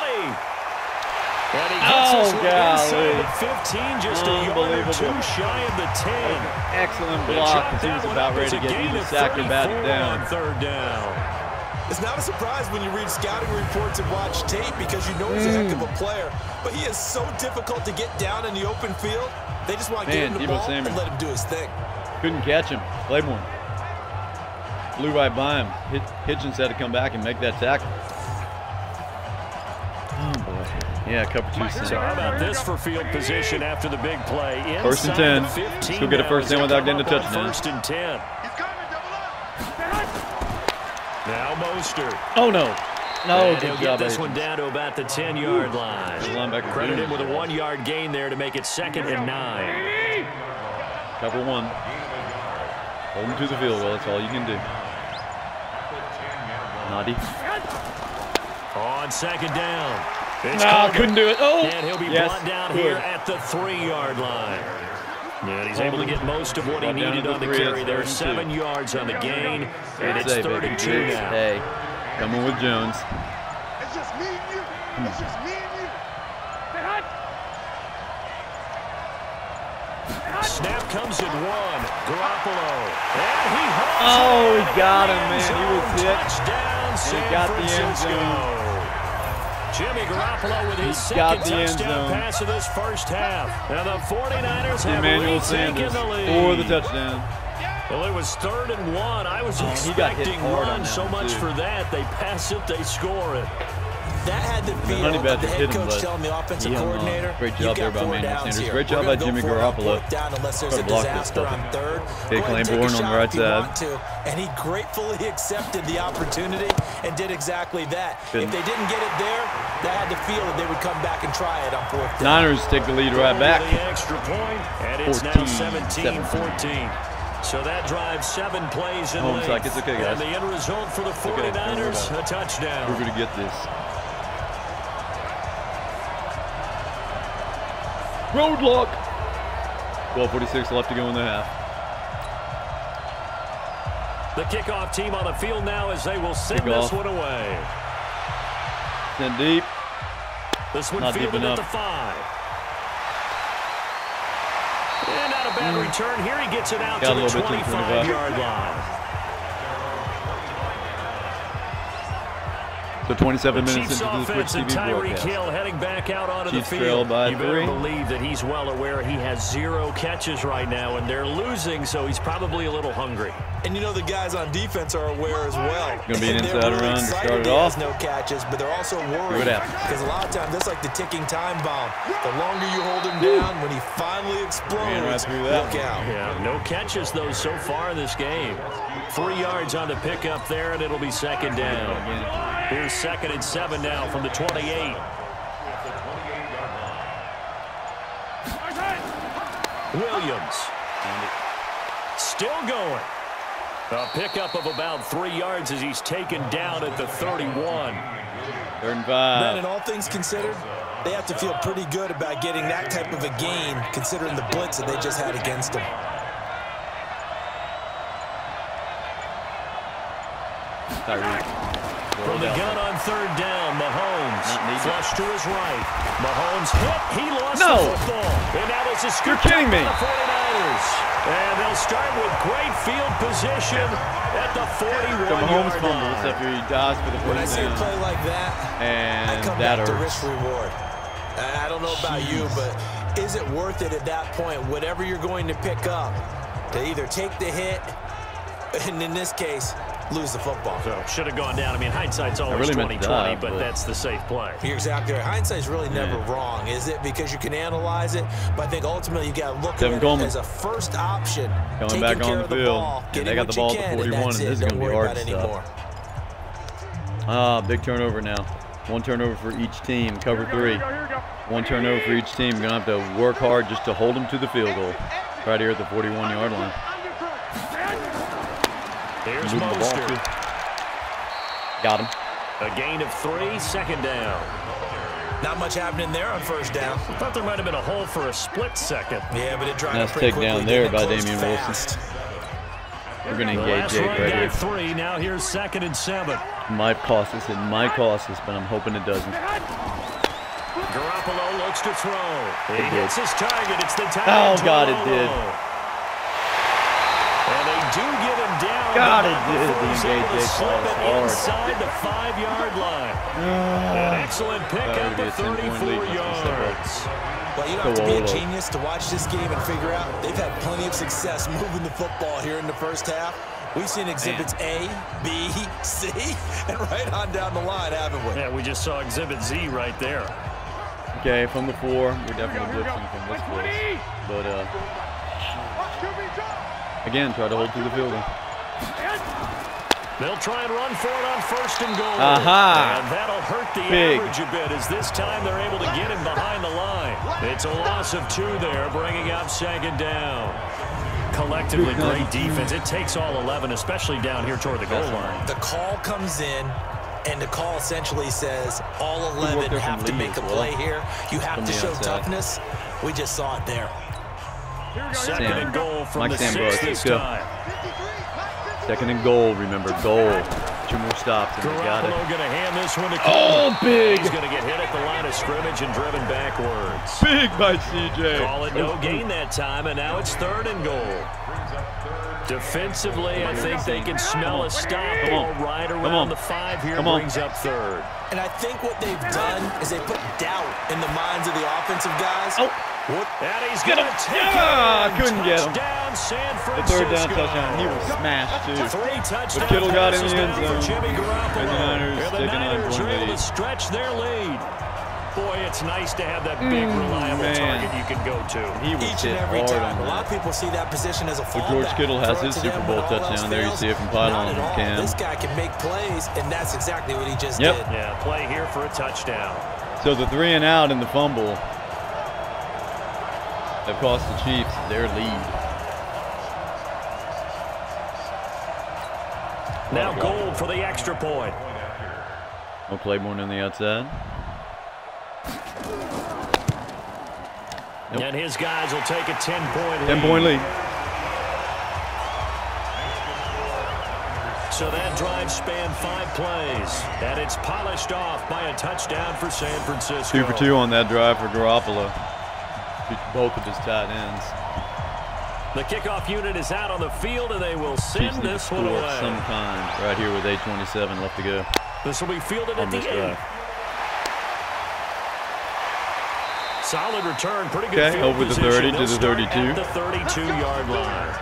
And he gets this one golly. inside the 15, just a yard or 2 shy of the 10. Excellent block because he was about ready to get either sacked or batted down. On 3rd down. It's not a surprise when you read scouting reports and watch tape because you know he's a heck of a player. But he is so difficult to get down in the open field. They just want to give him the ball and let him do his thing. Couldn't catch him. Claiborne flew right by him. Hitchens had to come back and make that tackle. Oh, boy. Yeah, cover 2 center. So how about this for field position after the big play? 1st and 10. Still get a first down without getting a touchdown. 1st and 10. Now Mostert. Oh, no. No, and he'll get this one down to about the 10-yard line. Credit him with a 1-yard gain there to make it 2nd and 9. Cover 1. Hold him to the field goal. That's all you can do. Noddy. On 2nd down. No, couldn't do it. Oh, and he'll be brought down here at the 3-yard line. And he's able to get most of what he needed on the carry. There are 7 yards on the gain, and it's 3rd and 2 now. Hey, coming with Jones. It's just me and you. It's just me and you. Snap comes at 1. Garoppolo. And he he got him, man. He was hit. Touchdown, and he got the end zone. Jimmy Garoppolo with his second touchdown pass of this first half. And the 49ers have retaken the lead. For the touchdown. Well, it was 3rd and 1. I was expecting run so much for that. They pass it, they score it. That had to be the head coach telling the offensive coordinator. Great job there by Manuel Sanders. Great job by Jimmy Garoppolo. Unless there's a disaster on 3rd. Big Claiborne on the right side. And he gratefully accepted the opportunity and did exactly that. If they didn't get it there, they had to feel that they would come back and try it on 4th down. Niners take the lead right back. The extra point, and it's now 17-14. So that drives 7 plays in length. Like it's okay, guys. And the end result for the 49ers, a touchdown. We're going to get this. Roadblock. 12:46 left to go in the half. The kickoff team on the field now as they will send this one away. Send deep. This one fielded at the 5. And not a bad return. Here he gets it out to the 25-yard line. So 27 minutes Chiefs into the Switch TV broadcast. Hill heading back out onto Chiefs the trail field. by You better 3. believe that he's well aware he has 0 catches right now, and they're losing, so he's probably a little hungry. And you know the guys on defense are aware as well. Going to be an inside run to start it off. off. No catches, but they're also worried because a lot of times that's like the ticking time bomb. The longer you hold him down, when he finally explodes, look out. Yeah, no catches though so far in this game. 3 yards on the pickup there, and it'll be 2nd down. Here's 2nd and 7 now from the 28. Williams. Still going. A pickup of about 3 yards as he's taken down at the 31. 3rd and 5. Man, in all things considered, they have to feel pretty good about getting that type of a gain, considering the blitz that they just had against them. From the gun on 3rd down, Mahomes flush to his right. Mahomes hit. He lost the football. And now it's a scoop by the 49ers. And they'll start with great field position at the 41-yard line. Mahomes fumbles after he dives for the first down. When I see a play like that, I come back to risk-reward. I don't know about you, but is it worth it at that point, whatever you're going to pick up, to either take the hit, and in this case, lose the football. So should have gone down. I mean, hindsight's always 20/20, but that's the safe play. You're exactly right. Hindsight's really never wrong, is it? Because you can analyze it, but I think ultimately you got to look at it as a first option. Coming back on the field. They got the ball at the 41, and this is going to be hard stuff. Big turnover now. One turnover for each team. Cover 3. One turnover for each team. You're going to have to work hard just to hold them to the field goal. Right here at the 41-yard line. Here's Mostert. Got him. A gain of 3, second down. Not much happening there on first down. I thought there might have been a hole for a split second. Yeah, but it dried up pretty quickly. Nice takedown there by Damian Wilson. We're going to engage Jake right here. 3, now here's 2nd and 7. Might cost us. It might cost us, but I'm hoping it doesn't. Garoppolo looks to throw. He hits his target. It's the time. Oh, God, it did. And they do get him down. God, it did. The engage slip it inside the 5-yard line. An excellent pickup of 34 yards. Well, you don't have to be a genius to watch this game and figure out they've had plenty of success moving the football here in the first half. We've seen exhibits A, B, C, and right on down the line, haven't we? Yeah, we just saw exhibit Z right there. Okay, from the 4, we're definitely blitzing from this place. But, again, try to hold to the field goal. They'll try and run for it on 1st and goal. Aha! And that'll hurt the average a bit as this time they're able to get him behind the line. It's a loss of 2 there, bringing up 2nd down. Collectively, great defense. It takes all 11, especially down here toward the goal line. The call comes in, and the call essentially says all 11 have to make a play here. You have to show toughness. We just saw it there. 2nd and goal from the 6 this time. 2nd and goal, remember, goal. 2 more stops, and we got it. Garoppolo going to hand this one to Cole. Oh, big! He's going to get hit at the line of scrimmage and driven backwards. Big by CJ. Call it no gain that time, and now it's 3rd and goal. Defensively, I think they can smell a stop ball right around the 5 here, brings up 3rd. And I think what they've done is they put doubt in the minds of the offensive guys. And he's going to take it. Couldn't get him. San the 3rd down touchdown. He was smashed, too. 3 touchdowns. But Kittle got in the end zone. Jimmy And the Niners take a 9-point lead. able to stretch their lead. Boy, it's nice to have that big, reliable target you can go to. He was each and every time. A lot of people see that position as a fallback. George Kittle has his Super Bowl touchdown. There you see it from pylon. Cam. This guy can make plays, and that's exactly what he just did. Yeah, play here for a touchdown. So the 3 and out in the fumble have cost the Chiefs their lead. Now Gold for the extra point. No Claiborne on the outside. Nope. And his guys will take a 10-point lead. 10-point lead. So that drive spanned 5 plays, and it's polished off by a touchdown for San Francisco. 2 for 2 on that drive for Garoppolo. Both of his tight ends. The kickoff unit is out on the field, and they will send this one away. Sometime right here with 8:27 left to go. This will be fielded at the 8. Solid return, pretty good field over the 30 to the 32. At the 32-yard line.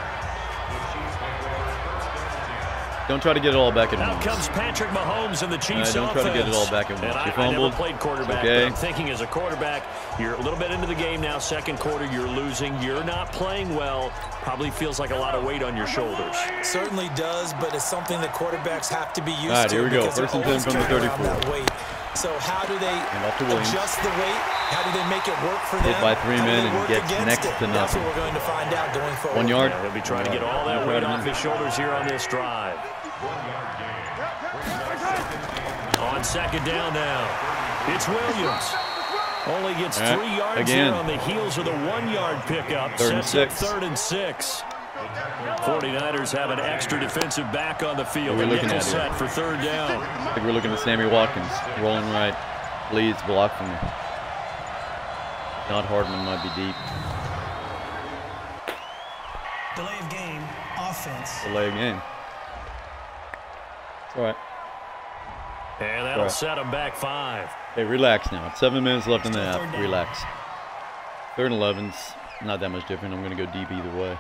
Don't try to get it all back at once. Now comes Patrick Mahomes and the Chiefs offense. Don't try to get it all back at once. I never played quarterback, but I'm thinking as a quarterback, you're a little bit into the game now. 2nd quarter, you're losing. You're not playing well. Probably feels like a lot of weight on your shoulders. Certainly does, but it's something that quarterbacks have to be used to. All right, here we go. 1st and 10 from the 34. So how do they adjust the weight? How do they make it work for them? Hit by 3 men and gets next to nothing. That's what we're going to find out going forward. 1 yard. Yeah, they'll be trying to get all that weight off his shoulders here on this drive. On 2nd down now, it's Williams. Only gets 3 yards here on the heels of the 1-yard pickup. Sets up 3rd and 6. 49ers have an extra defensive back on the field. We're looking at set for 3rd down. I think we're looking at Sammy Watkins. Rolling right. Leads block from him. Not Hardman might be deep. Delay of game, offense. Delay of game. It's all right. And that'll set him back 5. Hey, relax now. It's 7 minutes left in the half. Relax. 3rd and 11's not that much different. I'm going to go deep either way.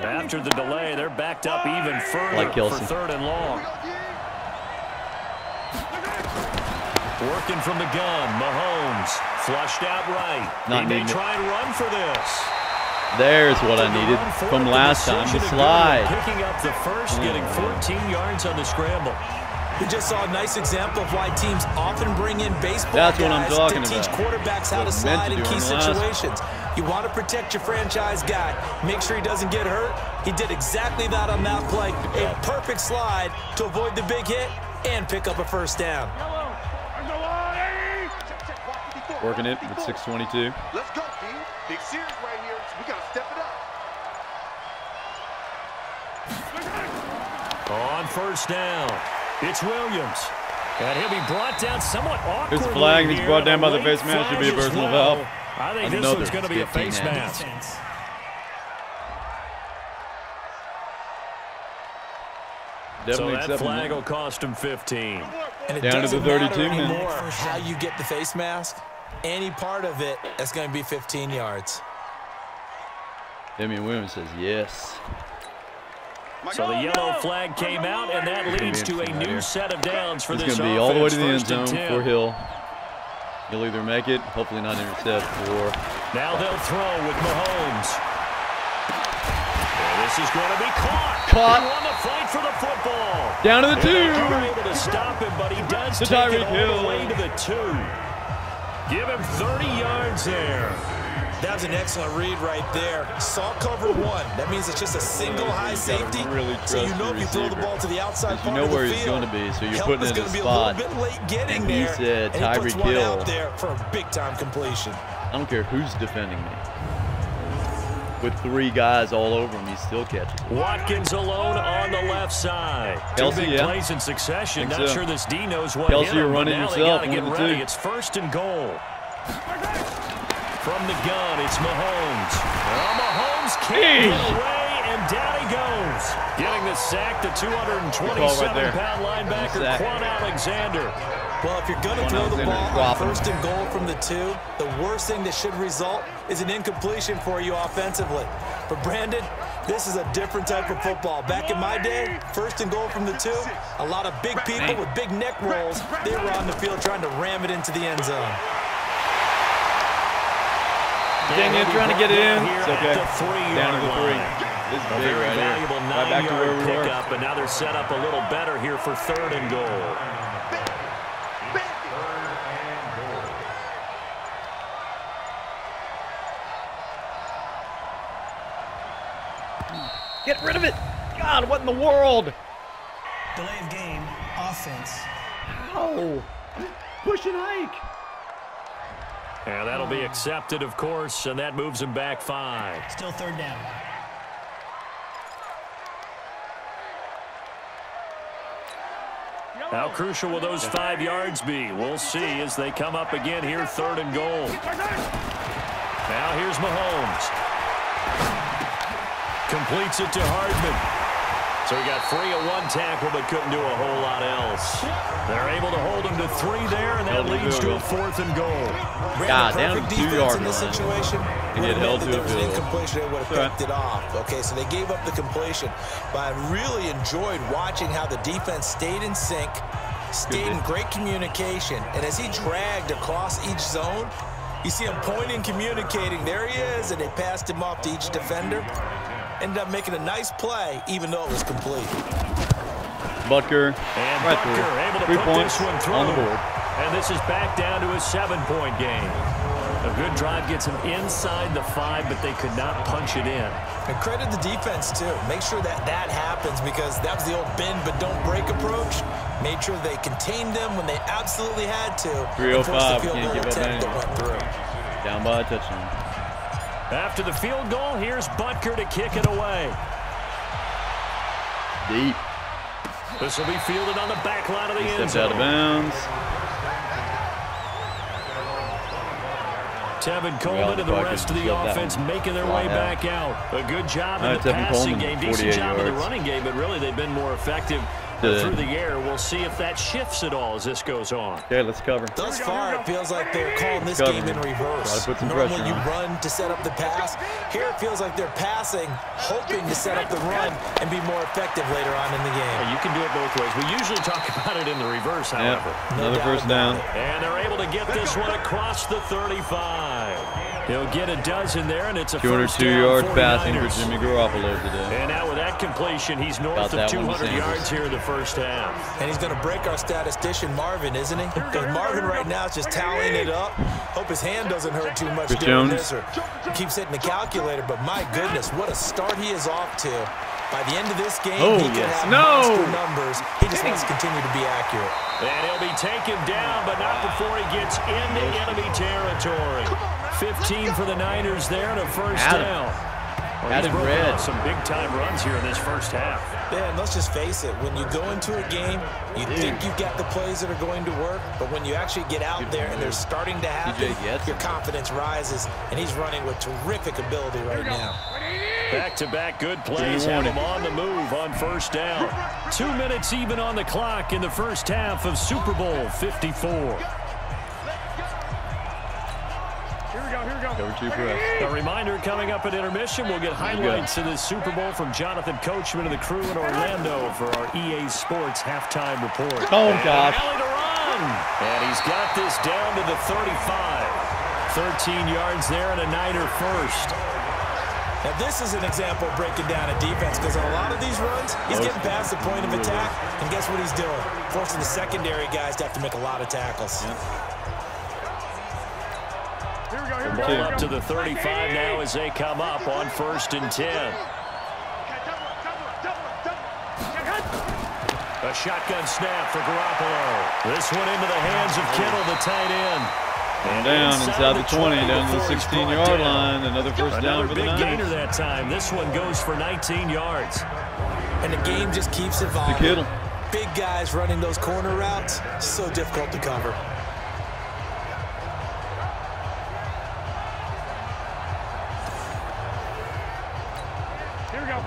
After the delay, they're backed up even further for 3rd and long. Working from the gun, Mahomes flushed out right. He may try and run for this. There's what I needed from last time, the slide. Picking up the first, getting 14 yards on the scramble. We just saw a nice example of why teams often bring in baseball guys to teach quarterbacks how to slide in key situations. You want to protect your franchise guy. Make sure he doesn't get hurt. He did exactly that on that play. A perfect slide to avoid the big hit and pick up a first down. Working it with 6:22. Let's go, team. Big series right here. So we got to step it up. On first down, it's Williams. And he'll be brought down somewhat awkwardly. Here's the flag. He's brought down by the face man. Should be a personal foul. I think this one's going to be a face mask. Definitely so that flag will cost him 15. And it down to the 32 anymore how you get the face mask. Any part of it is going to be 15 yards. Damian Williams says yes. So the yellow flag came out, and that leads to a new set of downs for this offense. It's going to be all the way to the end zone for Hill. He'll either make it, hopefully not intercept, or... Now they'll throw with Mahomes. And this is going to be caught. Caught. He won the fight for the football. Down to the 2. They're able to stop him, but he does take it all the way to the 2. Give him 30 yards there. That was an excellent read right there. Saw cover 1. That means it's just a single high safety. Really so you know if you throw the ball to the outside part of the field, you know where he's going to be, so you're putting it in a spot. Be a little bit late getting there. He said Tyreek Hill out there for a big-time completion. I don't care who's defending me. With 3 guys all over him, he still catches it. Watkins alone on the left side. Kelce, 2 big plays in succession. Not sure this D knows what Kelce, you're running now yourself. They gotta get ready. It's 1st and goal. From the gun, it's Mahomes. Mahomes can't get away, and down he goes. Getting the sack, the 227-pound linebacker, Quan Alexander. Well, if you're going to throw the ball on 1st and goal from the 2, the worst thing that should result is an incompletion for you offensively. But, Brandon, this is a different type of football. Back in my day, 1st and goal from the 2, a lot of big people with big neck rolls, they were on the field trying to ram it into the end zone. Dang it, trying to get it in. It's okay. Down to the 3. This is big right here. Right back to where we were. But now they're set up a little better here for 3rd and goal. Get rid of it. God, what in the world? Delay of game, offense. How? Push and hike. And that'll be accepted, of course, and that moves him back 5. Still 3rd down. How crucial will those 5 yards be? We'll see as they come up again here, 3rd and goal. Now here's Mahomes. Completes it to Hardman. So he got free of 1 tackle, but couldn't do a whole lot else. They're able to hold him to 3 there, and that leads to a 4th and goal. God, down to 2 yard in this situation. And get held to a field. Incompletion, they would have picked it off. Okay, so they gave up the completion. But I really enjoyed watching how the defense stayed in sync, stayed in great communication, and as he dragged across each zone, you see him pointing, communicating. There he is, and they passed him off to each defender. Ended up making a nice play, even though it was complete. Butker, and right Butker able to 3 put points this one through. On the board. And this is back down to a 7-point game. A good drive gets them inside the 5, but they could not punch it in. And credit the defense, too. Make sure that that happens, because that was the old bend but don't break approach. Made sure they contained them when they absolutely had to. 305, can't give up anything. Down by a touchdown. After the field goal, here's Butker to kick it away. Deep. This will be fielded on the back line of the end zone. Stepped out of bounds. Tevin Coleman and the rest of the offense making their way back out. A good job in the passing game. Decent job in the running game, but really they've been more effective Through the air, we'll see if that shifts at all as this goes on. Okay, let's cover. Thus far, it feels like they're calling this game in reverse. Normally you run to set up the pass. Here it feels like they're passing, hoping to set up the run and be more effective later on in the game. Well, you can do it both ways. We usually talk about it in the reverse, however. Another first down. And they're able to get this one across the 35. He'll get a dozen there, and it's a 202 yards passing for Jimmy Garoppolo today. And now with that completion, he's north of 200 yards here in the first half. And he's going to break our statistician Marvin, isn't he? Because Marvin right now is just tallying it up. Hope his hand doesn't hurt too much doing this, or keeps hitting the calculator. But my goodness, what a start he is off to. By the end of this game, he can have monster numbers. He just wants to continue to be accurate. And he'll be taken down, but not before he gets into enemy territory. 15 for the Niners there and a first down. Well, he's broken out some big-time runs here in this first half. Yeah, and let's just face it. When you go into a game, you think you've got the plays that are going to work, but when you actually get out there and they're starting to happen, your confidence rises, and he's running with terrific ability right now. Back-to-back good plays have him on the move on first down. 2 minutes even on the clock in the first half of Super Bowl 54. Cover 2 press. A reminder coming up at intermission, we'll get highlights of this Super Bowl from Jonathan Coachman and the crew in Orlando for our EA Sports halftime report. Oh, gosh. To run. And he's got this down to the 35. 13 yards there and a Niner first. Now, this is an example of breaking down a defense, because on a lot of these runs, he's getting past the point of attack, and guess what he's doing? Forcing the secondary guys to have to make a lot of tackles. The ball up to the 35 now as they come up on 1st and 10. A shotgun snap for Garoppolo. This one into the hands of Kittle, the tight end. And down inside the 20, down to the 16-yard line. Another first down for the Niners. Another big gainer that time. This one goes for 19 yards. And the game just keeps evolving. To Kittle. Big guys running those corner routes, so difficult to cover.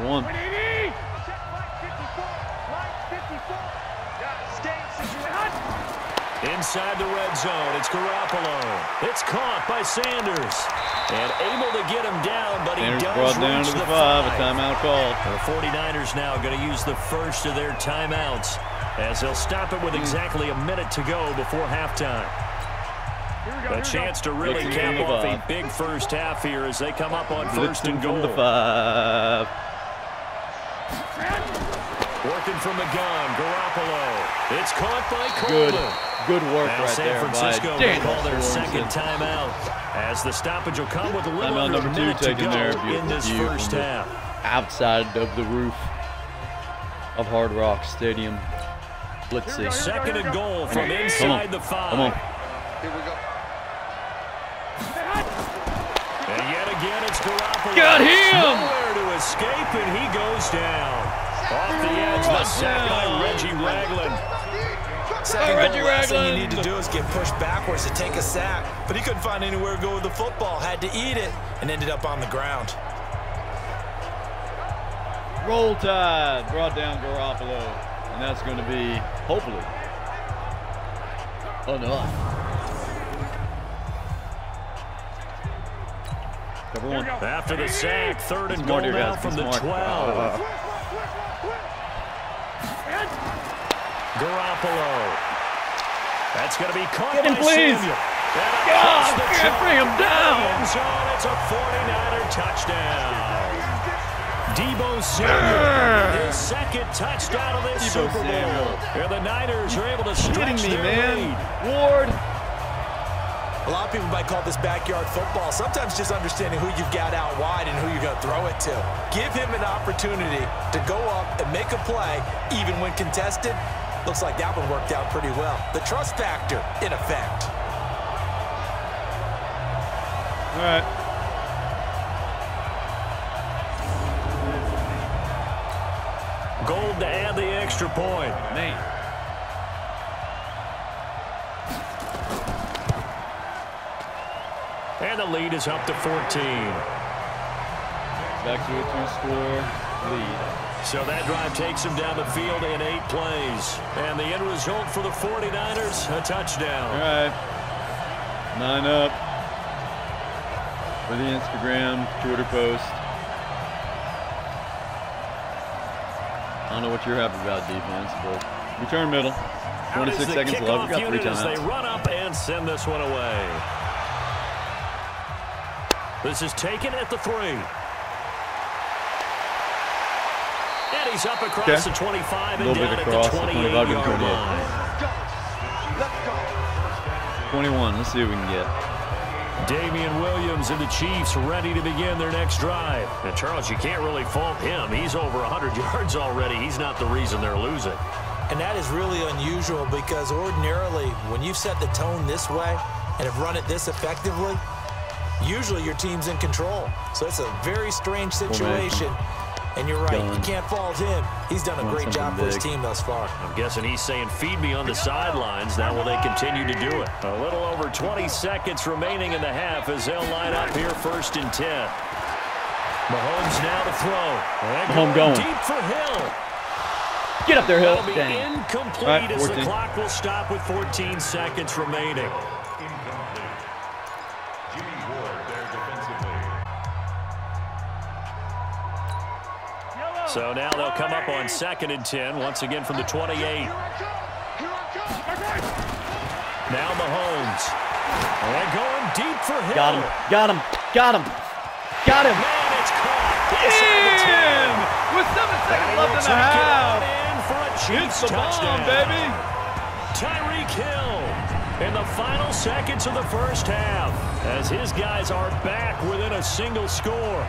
One. Inside the red zone, it's Garoppolo. It's caught by Sanders. And able to get him down, but Sanders he does brought down reach to the the 5. A timeout called. The 49ers now going to use the first of their timeouts as they'll stop it with exactly a minute to go before halftime. A chance to really cap off a big first half here as they come up on 1st and goal. From the 5. Working from the gun, Garoppolo. It's caught by Coleman. Good work and right San there Francisco by will call their second timeout as the stoppage will come with a little timeout under a minute to go in this first half. Outside of the roof of Hard Rock Stadium. Let's see. 2nd and goal from inside the 5. Come on. Here we go. And yet again, it's Garoppolo. Got him! Nowhere to escape, and he goes down. Off the edge, the sack by Reggie Ragland. Second last thing you need to do is get pushed backwards to take a sack, but he couldn't find anywhere to go with the football. Had to eat it and ended up on the ground. Roll Tide brought down Garoppolo, and that's going to be, hopefully, enough. Cover 1. After the sack, 3rd and goal now from the 12. Garoppolo. That's going to be caught by Samuel. God, bring him down. It's a 49er touchdown. Debo Samuel, his second touchdown of this Super Bowl. And the Niners are able to stretch their lead. Ward. A lot of people might call this backyard football. Sometimes just understanding who you've got out wide and who you're going to throw it to. Give him an opportunity to go up and make a play, even when contested. Looks like that one worked out pretty well. The trust factor in effect. All right. Gold to add the extra point. Man. And the lead is up to 14. Back to a 2-score lead. So that drive takes him down the field in 8 plays. And the end result for the 49ers, a touchdown. All right. 9 up for the Instagram Twitter post. I don't know what you're happy about, defense, but return middle. 26 seconds left. We got 3 timeouts. They run up and send this one away. This is taken at the 3. And he's up across the 25 and down at the 28-yard line. 21. Let's see what we can get. Damian Williams and the Chiefs ready to begin their next drive. And Charles, you can't really fault him. He's over 100 yards already. He's not the reason they're losing. And that is really unusual because ordinarily when you've set the tone this way and have run it this effectively, usually your team's in control. So it's a very strange situation. And you're right, you can't fault him. He's done a great job for his team thus far. I'm guessing he's saying, feed me on the sidelines. Now will they continue to do it? A little over 20 seconds remaining in the half as they'll line up here 1st and 10. Mahomes now to throw. Mahomes going deep for Hill. Get up there, Hill. That'll be incomplete as the clock will stop with 14 seconds remaining. So now they'll come up on 2nd and 10, once again from the 28. Now Mahomes. And going deep for Hill. Got him. Got him. Got him. Got him. Man, it's caught. In! With 7 seconds left in the half. For a Chiefs it's the touchdown. bomb, baby. Tyreek Hill in the final seconds of the first half as his guys are back within a single score.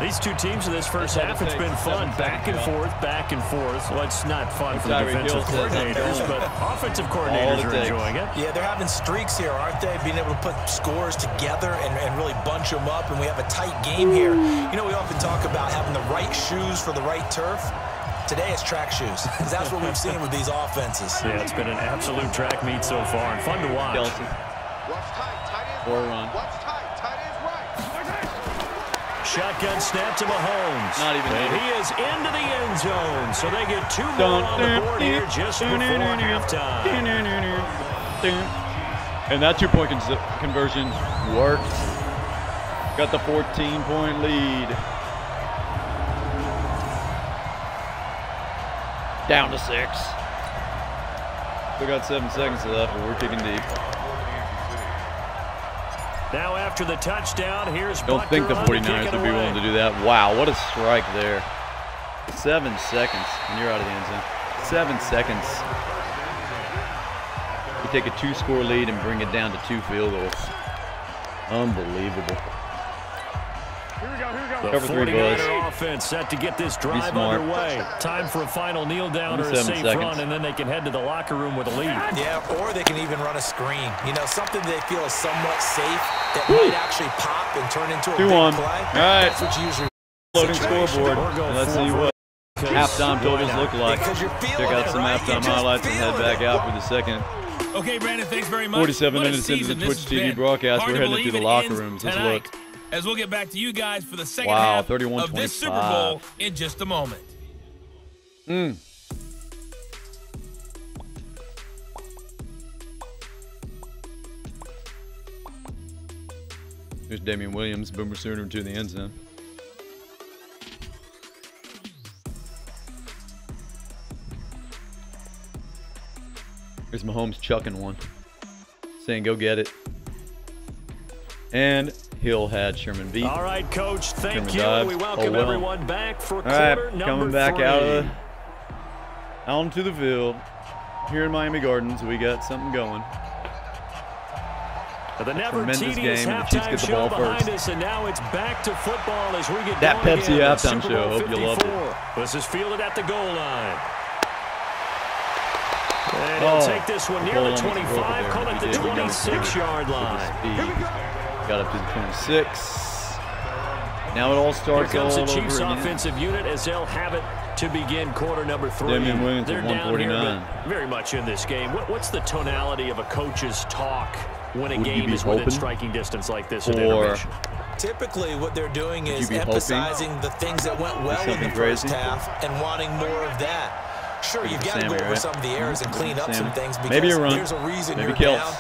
These two teams in this first half, it's been fun. Back and forth, back and forth. Well, it's not fun for the defensive coordinators, but offensive coordinators are enjoying it. Yeah, they're having streaks here, aren't they? Being able to put scores together and really bunch them up, and we have a tight game here. You know, we often talk about having the right shoes for the right turf. Today it's track shoes, because that's what we've seen with these offenses. Yeah, it's been an absolute track meet so far, and fun to watch. What's tight? Tight end right. What's tight? Tight end's right. Shotgun snap to Mahomes. Not even. And he is into the end zone, so they get 2 more on the board here just before halftime. And that 2-point conversion worked. Got the 14-point lead. Down to 6. Still got 7 seconds left, but we're kicking deep. Now after the touchdown, here's Don't think the 49ers would be willing to do that. Wow, what a strike there. 7 seconds, and you're out of the end zone. 7 seconds. You take a 2-score lead and bring it down to 2 field goals. Unbelievable. The Cover 3, 49er offense set to get this drive underway. Time for a final kneel down or a safe run, and then they can head to the locker room with a lead. Yeah, or they can even run a screen. You know, something they feel is somewhat safe that might actually pop and turn into a big play. All right. That's what you usually Loading scoreboard. Let's see what halftime totals look like. Check out some halftime highlights and head back out for the second. Okay, Brandon, thanks very much. 47 minutes into the Twitch TV broadcast. We're heading to the locker rooms. Let's look. As we'll get back to you guys for the second half of this Super Bowl in just a moment. Here's Damian Williams, Boomer Sooner to the end zone. Here's Mahomes chucking one, saying go get it. And Hill had Sherman beat. All right, Coach, thank you. Dobbs. We welcome everyone back for quarter number coming back 3. out onto the field. Here in Miami Gardens, we got something going. The never tremendous game, and the Chiefs get the ball first. And now it's back to football as we get that going Pepsi again. halftime show. Hope you loved it. This is fielded at the goal line. And he'll take this one near the 25, call it the 26-yard line. Got up to the 26. Now it all starts all over again. Here comes the Chiefs offensive unit as they'll have it to begin quarter number 3. Damian Williams They're at 149. Down here, very much in this game. What's the tonality of a coach's talk when a game is within striking distance like this in intermission? Typically, what they're doing is emphasizing the things that went well in the first half and wanting more of that. Sure, you've got to go over some of the errors and clean up some things because there's a reason you're down.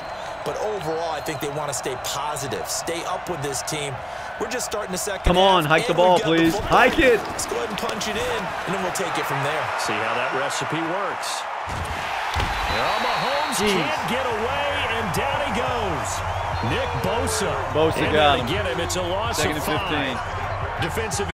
But overall, I think they want to stay positive, stay up with this team. We're just starting the second half. Come on, hike the ball, please. Hike it. Let's go ahead and punch it in, and then we'll take it from there. See how that recipe works. Well, Mahomes can't get away, and down he goes. Nick Bosa. Bosa got him. Get him. It's a loss of 5. Defensive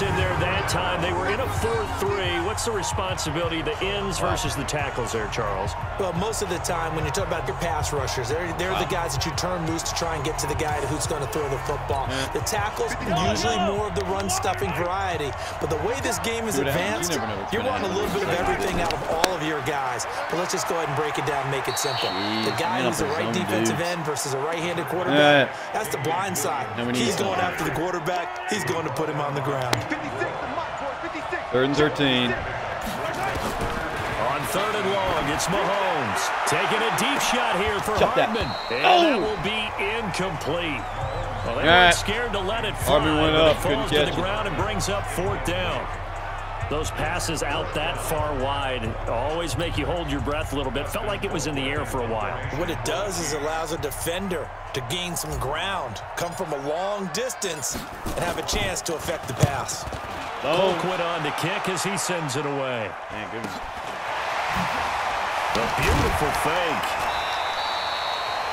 in there that time. They were in a 4-3. What's the responsibility, the ends versus the tackles there, Charles? Well, most of the time when you talk about your pass rushers, they're the guys that you turn loose to try and get to the guy who's going to throw the football. The tackles, usually more of the run-stuffing variety. But the way this game is advanced, you're wanting a little bit of everything out of all of your guys. But let's just go ahead and break it down and make it simple. The guy who's the right defensive end versus a right-handed quarterback, that's the blind side. He's going after the quarterback. He's going to put him on the ground. 3rd and 13. On 3rd and long, it's Mahomes taking a deep shot here for Hardman. And that will be incomplete. Well, they weren't scared to let it fly, went up, but it falls to the ground and brings up 4th down. Those passes out that far wide always make you hold your breath a little bit. Felt like it was in the air for a while. What it does is allows a defender to gain some ground, come from a long distance, and have a chance to affect the pass. Polk went on to kick as he sends it away. Man, goodness. A beautiful fake.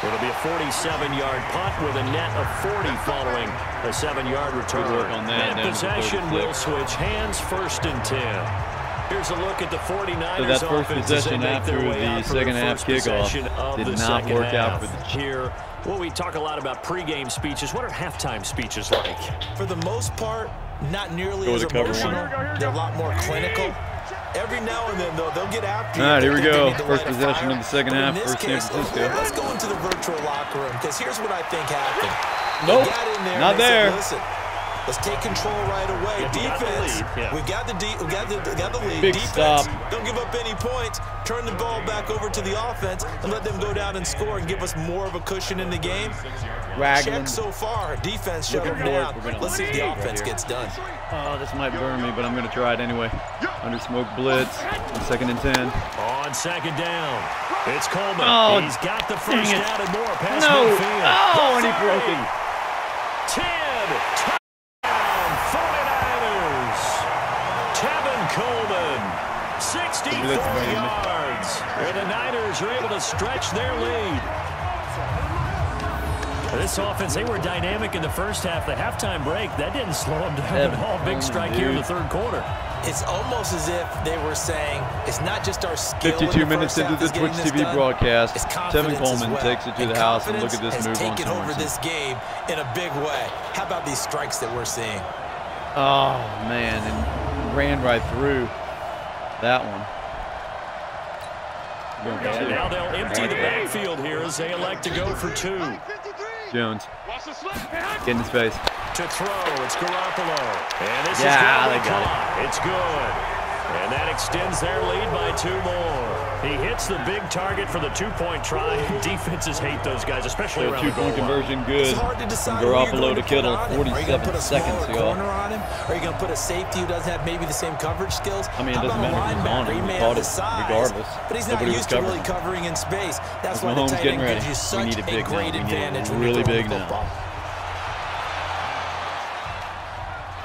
It'll be a 47-yard punt with a net of 40 following a 7-yard return. Good work on that. And possession will switch hands, 1st and 10. Here's a look at the 49ers. So that first possession after the second half kickoff did not work out for the Chiefs. Well, we talk a lot about pregame speeches. What are halftime speeches like? For the most part, not nearly as emotional. They're a lot more clinical. Every now and then, though, they'll get after you. All right, here we go. First possession of the second half for San Francisco. Let's go into the virtual locker room, because here's what I think happened. Nope, not there. Listen, let's take control right away. Defense, we got the lead. Big Defense, stop. don't give up any points. Turn the ball back over to the offense and let them go down and score and give us more of a cushion in the game. Check so far. Defense shut them down. Let's see if the offense gets done. Oh, this might burn me, but I'm going to try it anyway. Under smoke blitz. 2nd and 10. On 2nd down, it's Coleman. Oh, he's got the first down and more past midfield. Oh, and he broke it. 10. Touchdown, 49ers. Tevin Coleman, 64 yards. And the Niners are able to stretch their lead. This offense, they were dynamic in the first half. The halftime break, that didn't slow them down at all. Big strike here in the 3rd quarter. It's almost as if they were saying, it's not just our skill. 52 minutes into the Twitch TV broadcast, Tevin Coleman takes it to the house, and look at this move on. Taken over this game in a big way. How about these strikes that we're seeing? Oh, man, and ran right through that one. And now they'll empty the backfield here as they elect to go for 2. Jones. Get in his face. To throw, it's Garoppolo. And this is going to be caught. It's good. And that extends their lead by 2 more. He hits the big target for the 2-point try. Defenses hate those guys, especially around the goal line. 2-point conversion good from Garoppolo to Kittle. 47 seconds, y'all. Are you going to put a safety who doesn't have maybe the same coverage skills? I mean, it doesn't matter if he's on him. He caught it regardless. But he's not used to really covering in space. That's why the tight end gives you such a great advantage when you're throwing the football.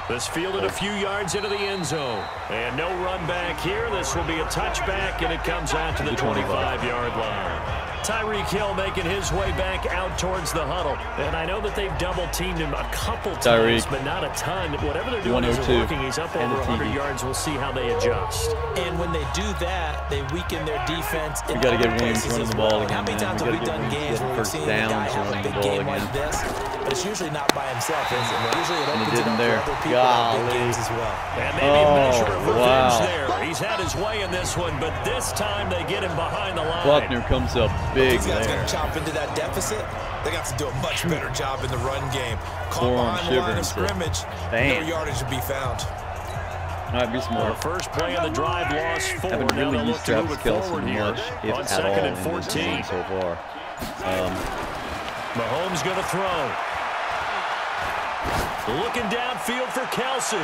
This fielded a few yards into the end zone. And no run back here. This will be a touchback, and it comes out to the 25-yard line. Tyreek Hill making his way back out towards the huddle. And I know that they've double-teamed him a couple times, but not a ton. Whatever they're doing isn't working. He's up over 100 yards. We'll see how they adjust. And when they do that, they weaken their defense. We got to get Williams running the ball again. How many times have we done games where we've seen a guy have a big game like this? But it's usually not by himself, is it? Usually it opens it up for other people that have big games as well. And maybe a measure of revenge there. He's had his way in this one, but this time they get him behind the line. Buckner comes up big these guys there. Going to chop into that deficit. They got to do a much better job in the run game. Caught behind the line of scrimmage, no yardage to be found. Might be smart. The first play of the drive, lost 4. Haven't really used Travis Kelce much, if on at 2nd all, and 14 so far. Mahomes going to throw. Looking downfield for Kelce.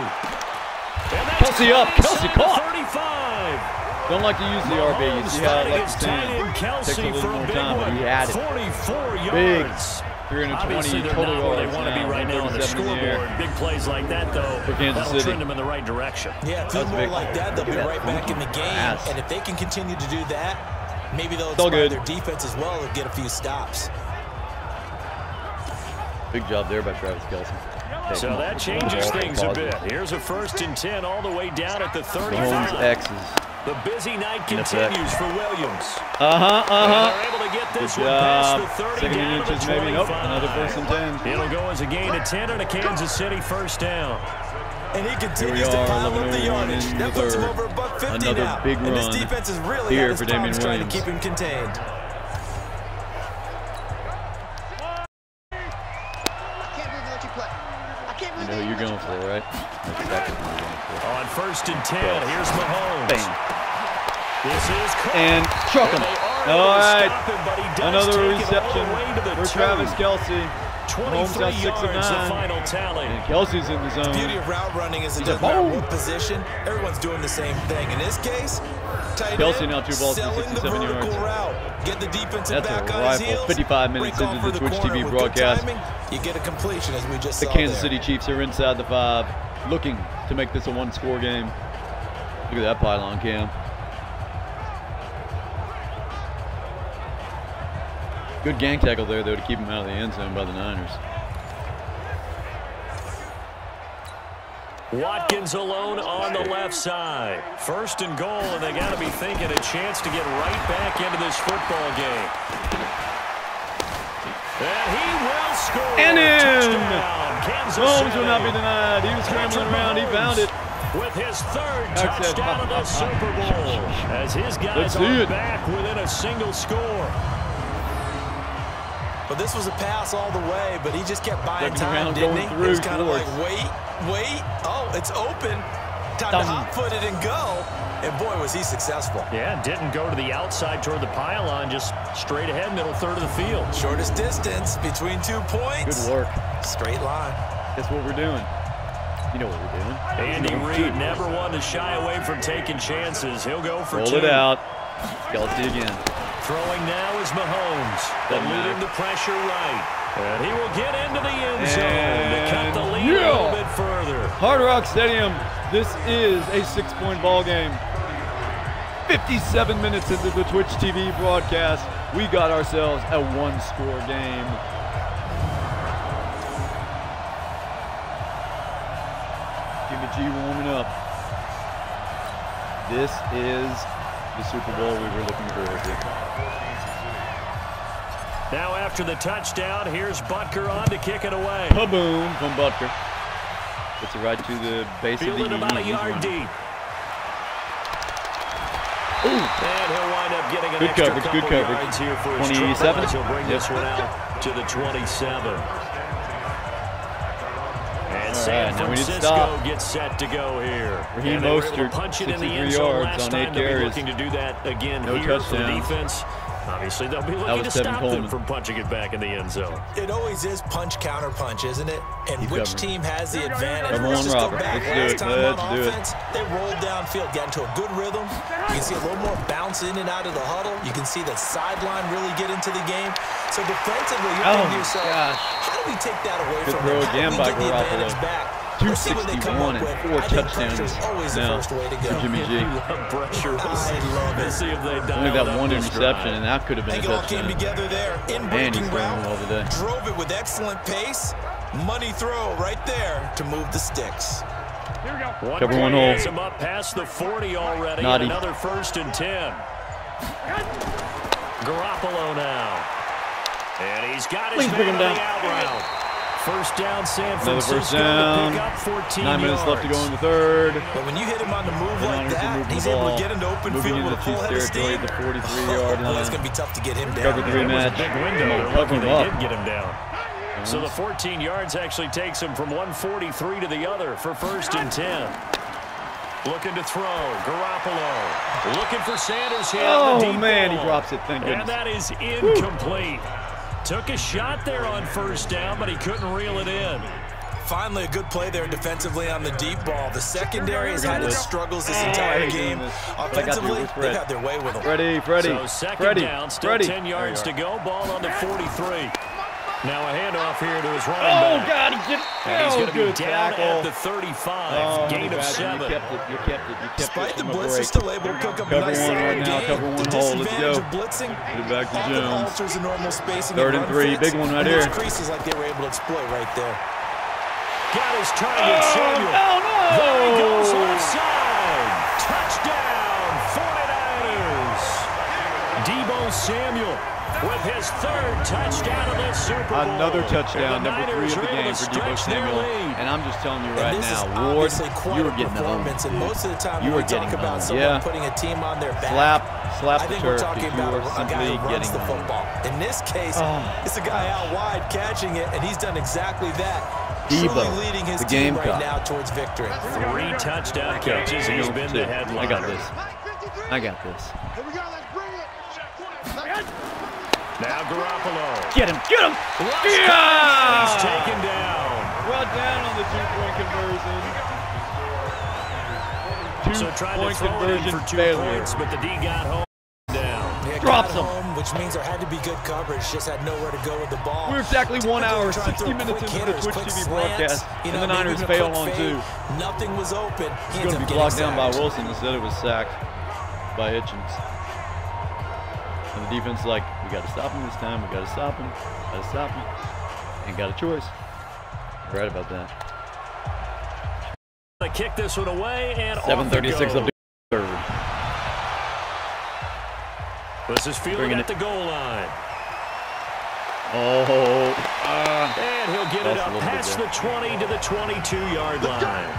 Kelce up. Kelce caught. 35. Don't like to use the RB. You see how I like to stand. Takes a little more time, but he had it. 44 Big. yards. 320 total not where they yards want to be right now on the scoreboard. Big plays like that, though, for Kansas that'll City. trend them in the right direction. Yeah, two more like that, they'll be right back in the game. And if they can continue to do that, maybe they'll inspire their defense as well and get a few stops. Big job there by Travis Kelce. So that changes things a bit. Here's a 1st and 10 all the way down at the 35. X's. The busy night continues for Williams. They're able to get this one past the 30 Second down inches, to the 25. maybe. Nope. Another 1st and 10. It'll go as a gain of 10 and a Kansas City 1st down. And he continues to pile up the yardage. That puts him over $150 Another now. big run and this defense is really here at his for Damian problems trying to Williams. keep him contained. You know who you're going for, right? On 1st and 10, here's Mahomes. Bang. This is and chuck him. All right. Him, another reception for Travis Kelce. 23 got 6 yards, of 9. the final tally. And Kelce's in the zone. The beauty of route running is it doesn't matter what position, everyone's doing the same thing. In this case, tight Kelce end, now 2 balls for 67 yards. Route. Get the defensive That's back a on his rifle. heels. 55 minutes into the Twitch TV broadcast. You get a completion as we just the saw Kansas there. City Chiefs are inside the 5, looking to make this a 1-score game. Look at that pylon cam. Good gang tackle there, though, to keep him out of the end zone by the Niners. Watkins alone on the left side. 1st and goal, and they got to be thinking a chance to get right back into this football game. And he will score. And in! Holmes will not be denied. He was scrambling around. He found it. With his 3rd touchdown of the Super Bowl. As his guys are back within a single score. But this was a pass all the way, but he just kept buying time, didn't he? It was kind of like, wait. Oh, it's open. Time to hot-foot it and go. And, boy, was he successful. Yeah, didn't go to the outside toward the pylon, just straight ahead, middle third of the field. Shortest distance between 2 points. Good work. Straight line. That's what we're doing. You know what we're doing. Andy Reid never one to shy away from taking chances. He'll go for 2. Roll it out. Kelce again. Throwing now is Mahomes. Eluding the pressure right. And he will get into the end zone to cut the lead a little bit further. Hard Rock Stadium, this is a 6-point ball game. 57 minutes into the Twitch TV broadcast, we got ourselves a 1-score game. Jimmy G warming up. This is the Super Bowl we were looking forward to. Now after the touchdown, here's Butker on to kick it away. Kaboom from Butker. Gets it right to the base of the Fielded about a yard deep. Ooh. And he'll wind up getting an good extra coverage, couple good coverage. yards here for his 27. He'll bring this one out to the 27. And San Francisco gets set to go here. Raheem Mostert, punch it in the 63 end zone yards last on time. 8 They'll be carries. looking to do that again No here touchdowns. for the defense. Obviously, they'll be looking to stop them from punching it back in the end zone. It always is punch, counter punch, isn't it? And which team has the advantage? Come on, Robert. Let's do it. Let's do it. They rolled downfield, got into a good rhythm. You can see a little more bounce in and out of the huddle. You can see the sideline really get into the game. So defensively, you're thinking to yourself, how do we take that away from them? How do we get the advantage back? 261 and 4 touchdowns now for Jimmy G. Only that one interception, and that could have been a touchdown. And he's throwing well today. Drove it with excellent pace. Money throw right there to move the sticks. Cover one hole. Him up past the 40 already. Naughty. Another 1st and 10. Garoppolo now. And he's got his man on the out route. First down, San Francisco. Another first down. To pick up 14 9 minutes yards. left to go in the 3rd. But when you hit him on the move like that, he's able to get into open field with a full head of steam. At the 43-yard line. It's going to be tough to get him down. Cover 3 match. Big window. Cover him They up. did get him down. So the 14 yards actually takes him from 143 to the other for 1st and 10. Looking to throw. Garoppolo. Looking for Sanders here. Oh, man, he drops it. Thank goodness. And that is incomplete. Took a shot there on 1st down, but he couldn't reel it in. Finally, a good play there defensively on the deep ball. The secondary has had its struggles this entire game. Offensively, they've had their way with them. Freddie. So second down, still 10 yards to go. Ball on the 43. Now a handoff here to his running back. Oh, God, he gets and he's going to be down tackle. at the 35. Gain of 7. You kept it. Despite the blitz, they're still able to pick up a nice right now. game. Cover one The hole. Let's go. disadvantage of blitzing Put it back to often Jones. alters the normal spacing. 3rd and 3. Big one right here. Those creases like they were able to exploit right there. Got his target, Samuel. No. There he goes offside. Touchdown, 49ers. Deebo Samuel with his 3rd touchdown of this Super Bowl. Another touchdown, number 3 of the game for Deebo Samuel. And I'm just telling you right now, Ward, you were getting owned. And most of the time You when were we talk getting about owned. someone putting a team on their back, Slap I the think we're turf talking because you about are a guy simply who runs getting the owned. football. In this case, it's a guy out wide catching it, and he's done exactly that. Deebo, Truly leading his the team game right cop. now towards victory. 3 touchdown catches. He's been the headliner. I got this. Here we go, let's bring it. Now Garoppolo. Get him. He's taken down. Brought down on the 2-point conversion. So trying to 2-point throw it in conversion for 2 failure. points, but the D got home down. Drops him. Which means there had to be good coverage. Just had nowhere to go with the ball. We're exactly 1 hour, Trying to 60 throw minutes quick into the hitters, Twitch quick TV slants, broadcast, you and know, the Niners maybe fail a quick on 2. fade. Nothing was open. He He's ends going to up be getting blocked down by sacked. Wilson. Instead, it was sacked by Hitchens. And the defense is like, we got to stop him this time. We got to stop him. Ain't got a choice. You're right about that. They kick this one away, and 7:36 of the 3rd. This is fielded at the goal line. And he'll get it up past the 20 to the 22-yard line.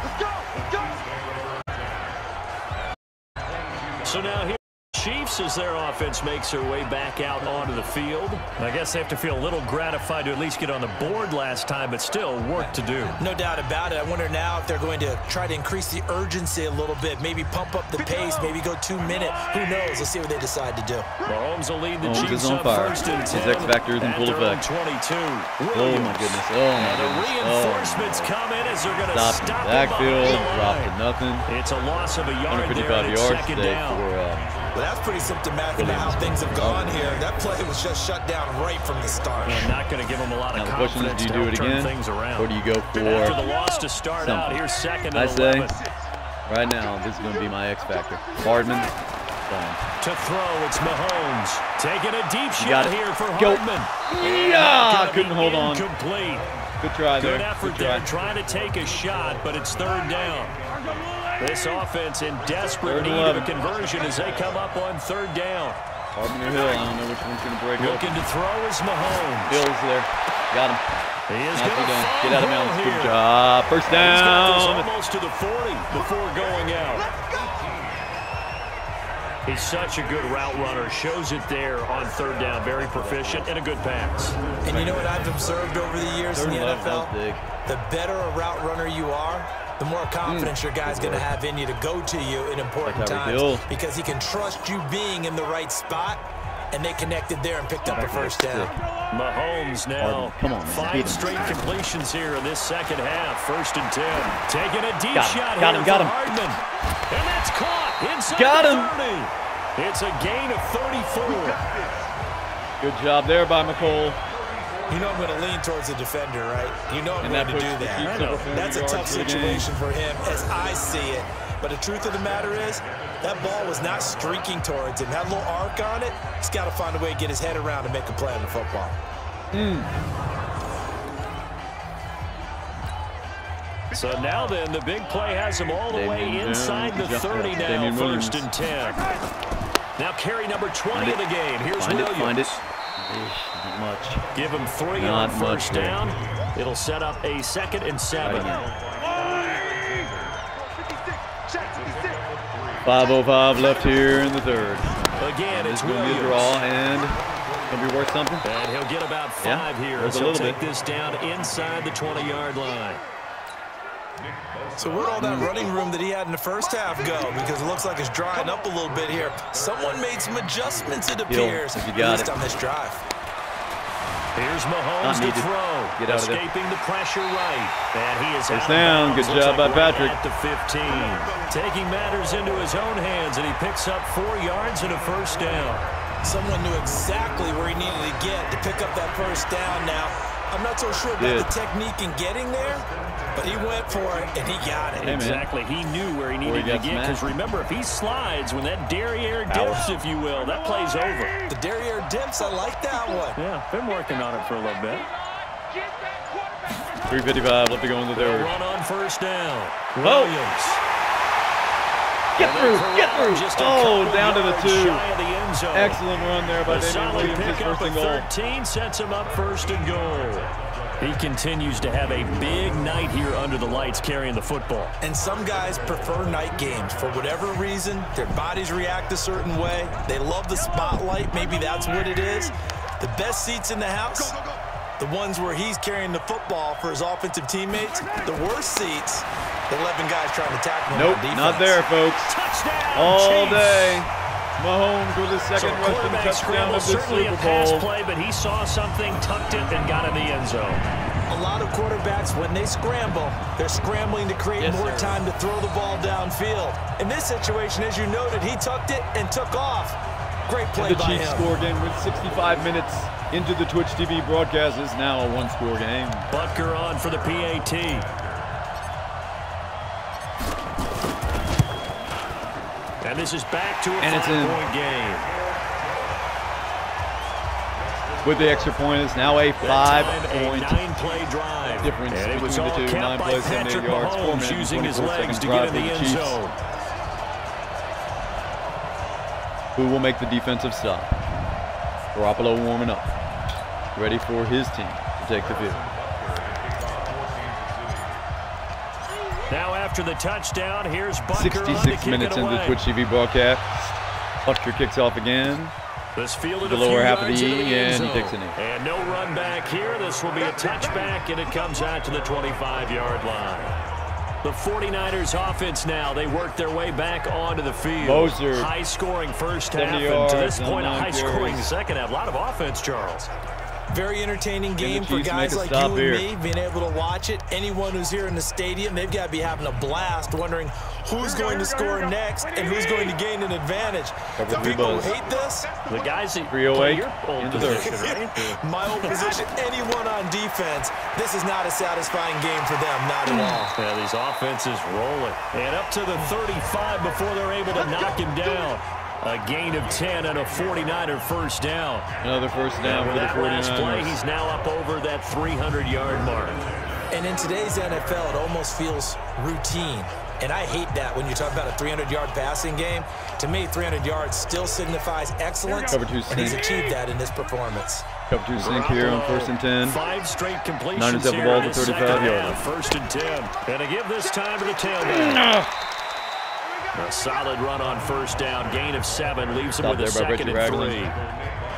So now here Chiefs as their offense makes their way back out onto the field. I guess they have to feel a little gratified to at least get on the board last time, but still work to do. No doubt about it. I wonder now if they're going to try to increase the urgency a little bit, maybe pump up the pace, maybe go 2-minute. Who knows? Let's see what they decide to do. Mahomes will lead the Mahomes Chiefs is on up fire. 1st and 10. His X factor is in full effect. 22. Oh my goodness. And the reinforcements come in as they're going to stop the him backfield. behind the Dropped line. to nothing. It's a loss of a yard there, 155 and it's yards second today down. for Well, that's pretty symptomatic of how things have gone here. That play was just shut down right from the start. I'm not going to give them a lot of Now the question is, confidence do you to do help it turn again, things around. or do you go for After the loss to start out, something? here's 2nd and I say, 11. right now, this is going to be my X factor. Hardman, done. To throw, it's Mahomes. Taking a deep got shot it. here for Go. Hardman. Yeah, couldn't hold on. Incomplete. Good try there. Good effort there, trying to take a shot, but it's 3rd down. This offense in desperate need of a conversion as they come up on 3rd down. Hardman or Hill, I don't know which one's going to break up. Looking to throw is Mahomes. Hill's there. Got him. He is Nicely going to done. Get out of bounds. here. Good job. First He's got this down. almost to the 40 before going out. He's such a good route runner. Shows it there on 3rd down. Very proficient and a good pass. And you know what I've observed over the years in the 3rd and 11, that NFL? was big. The better a route runner you are, the more confidence your guy's going to have in you to go to you in important times, because he can trust you being in the right spot, and they connected there and picked up a first down. Mahomes now Come on, man. 5 straight completions here in this 2nd half. 1st and 10. Taking a deep shot got here him, for got him. Hardman. And that's caught inside Got the him. 30. It's a gain of 34. Good job there by McCole. You know I'm going to lean towards the defender, right? You know I'm going to do that. That's a tough situation for him as I see it. But the truth of the matter is, that ball was not streaking towards him. Had a little arc on it. He's got to find a way to get his head around and make a play on the football. So now then, the big play has him all the way inside the 30 now, 1st and 10. Now carry number 20 of the game. Here's Williams. Find it. Not much. Give him 3 on 1st down. It'll set up a 2nd and 7. 5:05 left here in the 3rd. Again, it's Williams. Williams. Draw, and going to be worth something. And he'll get about 5 here. Worth a So little take bit. this down inside the 20-yard line. So where'd all that running room that he had in the first half go? Because it looks like it's drying up a little bit here. Someone made some adjustments, it appears, if you at got least it. on this drive. Here's Mahomes to throw. Get out escaping the pressure right. And he is out down. Good job by Patrick. At the 15. Taking matters into his own hands, and he picks up 4 yards and a first down. Someone knew exactly where he needed to get to pick up that first down now. I'm not so sure about the technique in getting there, but he went for it, and he got it. Hey, exactly. He knew where he needed to get, because remember, if he slides, when that derriere dips, if you will, that play's over. The derriere dips, I like that one. Yeah, been working on it for a little bit. 3:55 left to go in the third. Run on first down. Williams. Get through, get through. Oh, down to the 2. Excellent run there by Damian Williams, his first and goal. 13 sets him up first and goal. He continues to have a big night here under the lights carrying the football. And some guys prefer night games. For whatever reason, their bodies react a certain way. They love the spotlight. Maybe that's what it is. The best seats in the house, the ones where he's carrying the football for his offensive teammates. The worst seats, the 11 guys trying to tackle him on defense. Not there, folks. Touchdown, all Chiefs. Day. Mahomes with his second rushing touchdown of the Super Bowl. Play, but he saw something, tucked it, and got in the end zone. A lot of quarterbacks, when they scramble, they're scrambling to create more time to throw the ball downfield. In this situation, as you noted, he tucked it and took off. Great play by him. The Chiefs score again with 65 minutes into the Twitch TV broadcast. Is now a 1-score game. Butker on for the PAT. And this is back to a 5-point game. With the extra point, it's now a 5-point 9-play drive. difference and it was between the two. 9 plays, 78 yards, 4 minutes, using his legs to drive get in the end zone. Who will make the defensive stop? Garoppolo warming up, ready for his team to take the field. Now after the touchdown, here's Butker 66 minutes into the Twitch TV broadcast. Butker kicks off again. This fielded the lower half of the E, and he takes a knee. And no run back here. This will be a touchback, and it comes out to the 25-yard line. The 49ers offense now, they work their way back onto the field. Moser. High-scoring first half, yards, and to this point, a high-scoring second half. A lot of offense, Charles. Very entertaining game for guys like you and me, being able to watch it. Anyone who's here in the stadium, they've got to be having a blast, wondering who's going to score next and who's going to gain an advantage. The people who hate this, the guys that 308 your old position, right? My old position, anyone on defense, this is not a satisfying game for them, not at all. Yeah, these offenses rolling. And up to the 35 before they're able to knock him down. A gain of 10 and a 49er first down. Another first down for the 49ers. Play, he's now up over that 300-yard mark. And in today's NFL, it almost feels routine. And I hate that when you talk about a 300-yard passing game. To me, 300 yards still signifies excellence, and he's achieved that in this performance. Cover 2 sink here on 1st and 10. 5 straight completions. Niners have the ball to 35-yard. 1st and 10. And to give this time to the tailback. A solid run on first down. Gain of 7 leaves him with a 2nd and 3.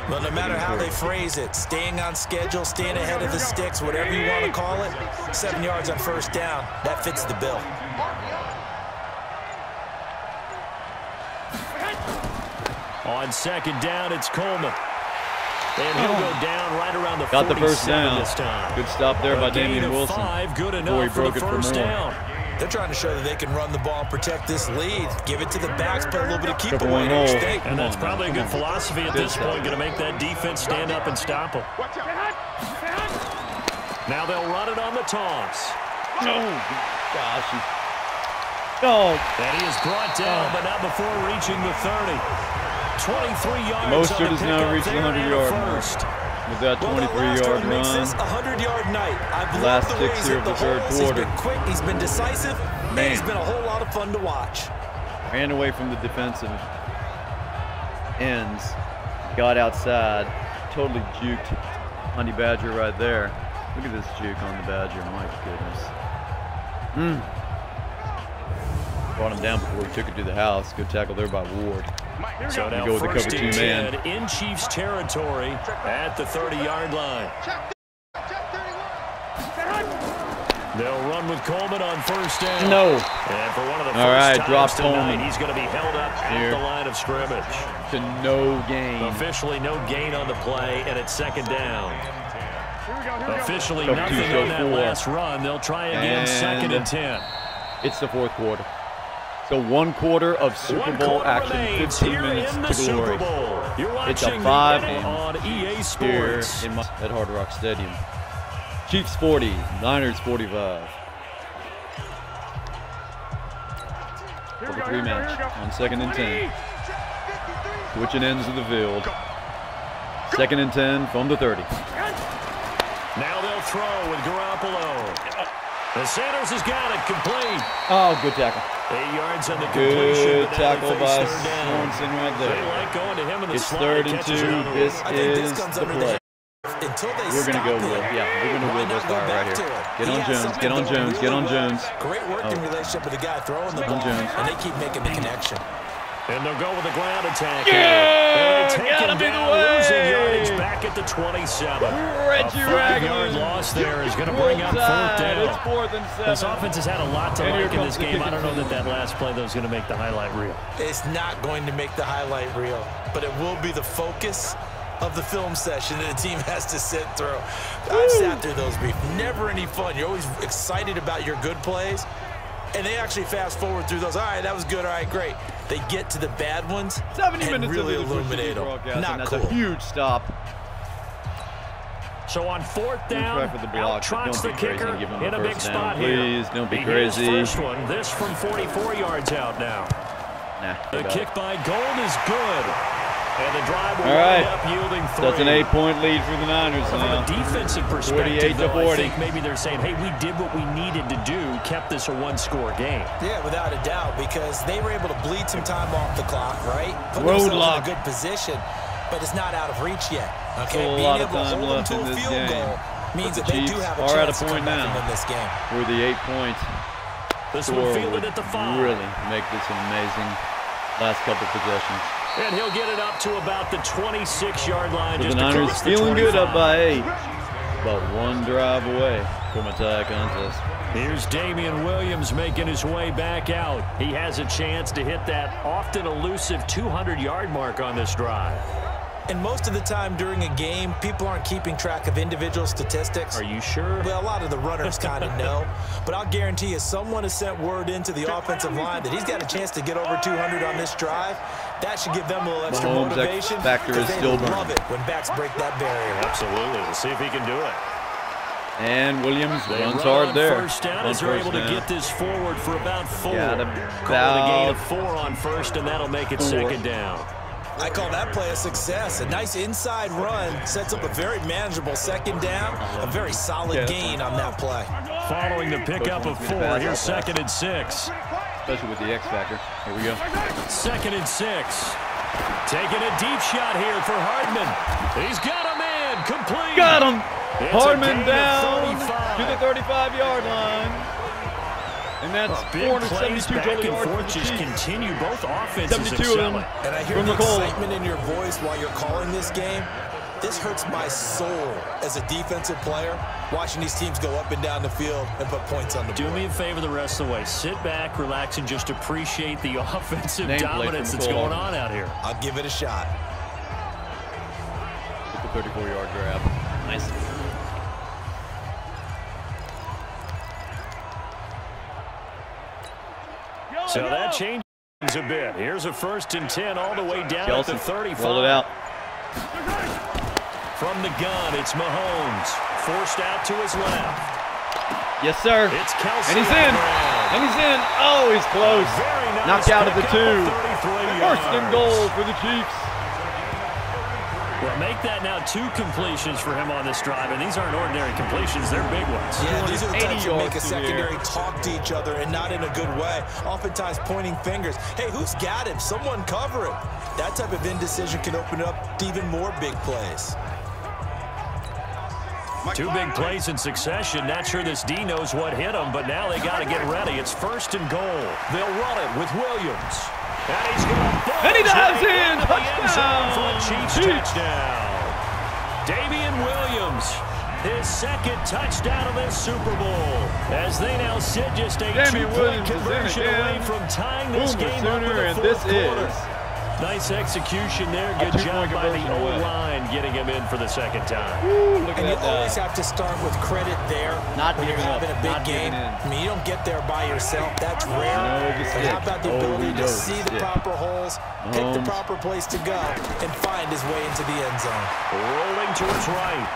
Well, no matter how they phrase it, staying on schedule, staying ahead of the sticks, whatever you want to call it, 7 yards on first down, that fits the bill. On 2nd down, it's Coleman. And he'll go down right around the 47 Got the first down. This time. Good stop there by Damian Wilson. 5, good enough for the first down. They're trying to show that they can run the ball and protect this lead. Give it to the backs, put a little bit of keep away. And that's probably a good philosophy at this point, going to make that defense stand up and stop them. Now they'll run it on the toss. No. Gosh. No. And he is brought down, but not before reaching the 30. 23 yards. Mostert has now reached the 100-yard mark. With that 23-yard run. Makes this a 100-yard night. I've last loved the way 6 he's here hit of the the third holes. quarter. He's been quick. He's been decisive. Man, he's been a whole lot of fun to watch. Ran away from the defensive ends. Got outside. Totally juked Honey Badger right there. Look at this juke on the Badger. My goodness. Brought him down before he took it to the house. Good tackle there by Ward. So now go with the cover 2 man. In Chiefs territory at the 30-yard line. They'll run with Coleman on first down. No. And for one of the All right, drop tonight, Coleman. He's going to be held up at the line of scrimmage. To no gain. Officially no gain on the play, and it's 2nd down. Officially nothing on that last run. They'll try again, 2nd and 10. It's the 4th quarter. So 1 quarter of Super Bowl action, 15 minutes to glory. It's a 5 on EA Sports here at Hard Rock Stadium. Chiefs 40, Niners 45. For the rematch on 2nd and 10. Switching ends of the field. 2nd and 10 from the 30. Now they'll throw with Garoppolo. The Sanders has got it, complete. Oh, good tackle. 8 yards on the completion. Good tackle by Swanson right there. They like going to him in the it's slot. 3rd and 2. This is the play. We're going to go with, we're going to will this guy right here. Get on Jones, get on Jones, get on Jones. Great working relationship with the guy throwing the ball, and they keep making the connection. And they'll go with the ground attack. Yeah! Take him down, losing yardage back at the 27. Reggie A 5-yard loss there is going to bring up 4th down. It's 4th and 7. This offense has had a lot to like in this game. I don't know that last play, though, is going to make the highlight reel. It's not going to make the highlight reel, but it will be the focus of the film session that the team has to sit through. I've sat through those briefs. Never any fun. You're always excited about your good plays, and they actually fast forward through those. All right, that was good. All right, great. They get to the bad ones 70 and minutes really into the illuminate them. Not Not cool. That's a huge stop. So on 4th down, out trots the kicker in a big spot here. Please don't be crazy. First one, this from 44 yards out now. The kick by Gold is good. And the drive will wind up yielding 3. That's an 8-point lead for the Niners now. From a defensive perspective, though, I think maybe they're saying, hey, we did what we needed to do, kept this a 1-score game. Yeah, without a doubt, because they were able to bleed some time off the clock, right? Put Road themselves lock. in a good position, but it's not out of reach yet. Okay, a being lot able of time to hold left them in to a this field game. goal means But that the they do Chiefs have a are at a chance to point come back now and win this game. where the 8 points This one fielded at the 5. really make this an amazing last couple possessions. And he'll get it up to about the 26-yard line. So just the Niners across the feeling 25. good up by 8. About 1 drive away from a tie contest. Here's Damian Williams making his way back out. He has a chance to hit that often elusive 200-yard mark on this drive. And most of the time during a game, people aren't keeping track of individual statistics. Are you sure? Well, a lot of the runners kind of know. But I'll guarantee you, someone has sent word into the offensive line that he's got a chance to get over 200 on this drive. That should give them a little extra Mahomes' motivation. X factor is they still love burning. it when backs break that barrier. Absolutely. We'll see if he can do it. And Williams They runs run hard on there. First down as they're able to get this forward for about 4. Got Call it a gain about of 4 on first, and that'll make it 4. 2nd down. I call that play a success. A nice inside run sets up a very manageable 2nd down. A very solid gain on that play. Following the pickup of 4, here's 2nd and 6. Especially with the X factor. Here we go. 2nd and 6. Taking a deep shot here for Hardman. He's got a man complete. Got him. It's Hardman a gain down of 35. to the 35-yard line. And that's Big 472 plays back total and yards for forth the just Chiefs. continue. Both offenses 72 of them. excelling. And I hear From the McColl. excitement in your voice while you're calling this game. This hurts my soul as a defensive player, watching these teams go up and down the field and put points on the board. Do me a favor the rest of the way. Sit back, relax, and just appreciate the offensive Nameplate dominance from that's McColl. going on out here. I'll give it a shot. With the 34-yard grab. Nice. So that changes a bit. Here's a 1st and 10 all the way down at the 35. Roll it out. From the gun, it's Mahomes. Forced out to his left. Yes, sir. It's Kelce. And he's in. And he's in. Oh, he's close. Very nice. Knocked out of the 2. 33 1st and goal for the Chiefs. Well, make that now 2 completions for him on this drive, and these aren't ordinary completions. They're big ones. Yeah, these are the 80 types that make a yards through the secondary air. talk to each other and not in a good way. Oftentimes pointing fingers. Hey, who's got him? Someone cover him. That type of indecision can open up to even more big plays. 2 big plays in succession. Not sure this D knows what hit him, but now they got to get ready. It's 1st and goal. They'll run it with Williams. And he's going to And he dives in. Touchdown for a Touchdown. Chiefs touchdown. Damian Williams, his 2nd touchdown of this Super Bowl. As they now sit just a Damian 2-point Williams is in conversion again. away from tying this Boomer game up in Sooner, the and 4th this quarter. is Nice execution there. Good job by the O-line getting him in for the second time. Woo, look at and that. You always have to start with credit there when you're having a big game. I mean, you don't get there by yourself. That's rare. But how about the ability to see the proper holes, pick the proper place to go, and find his way into the end zone? Rolling to his right.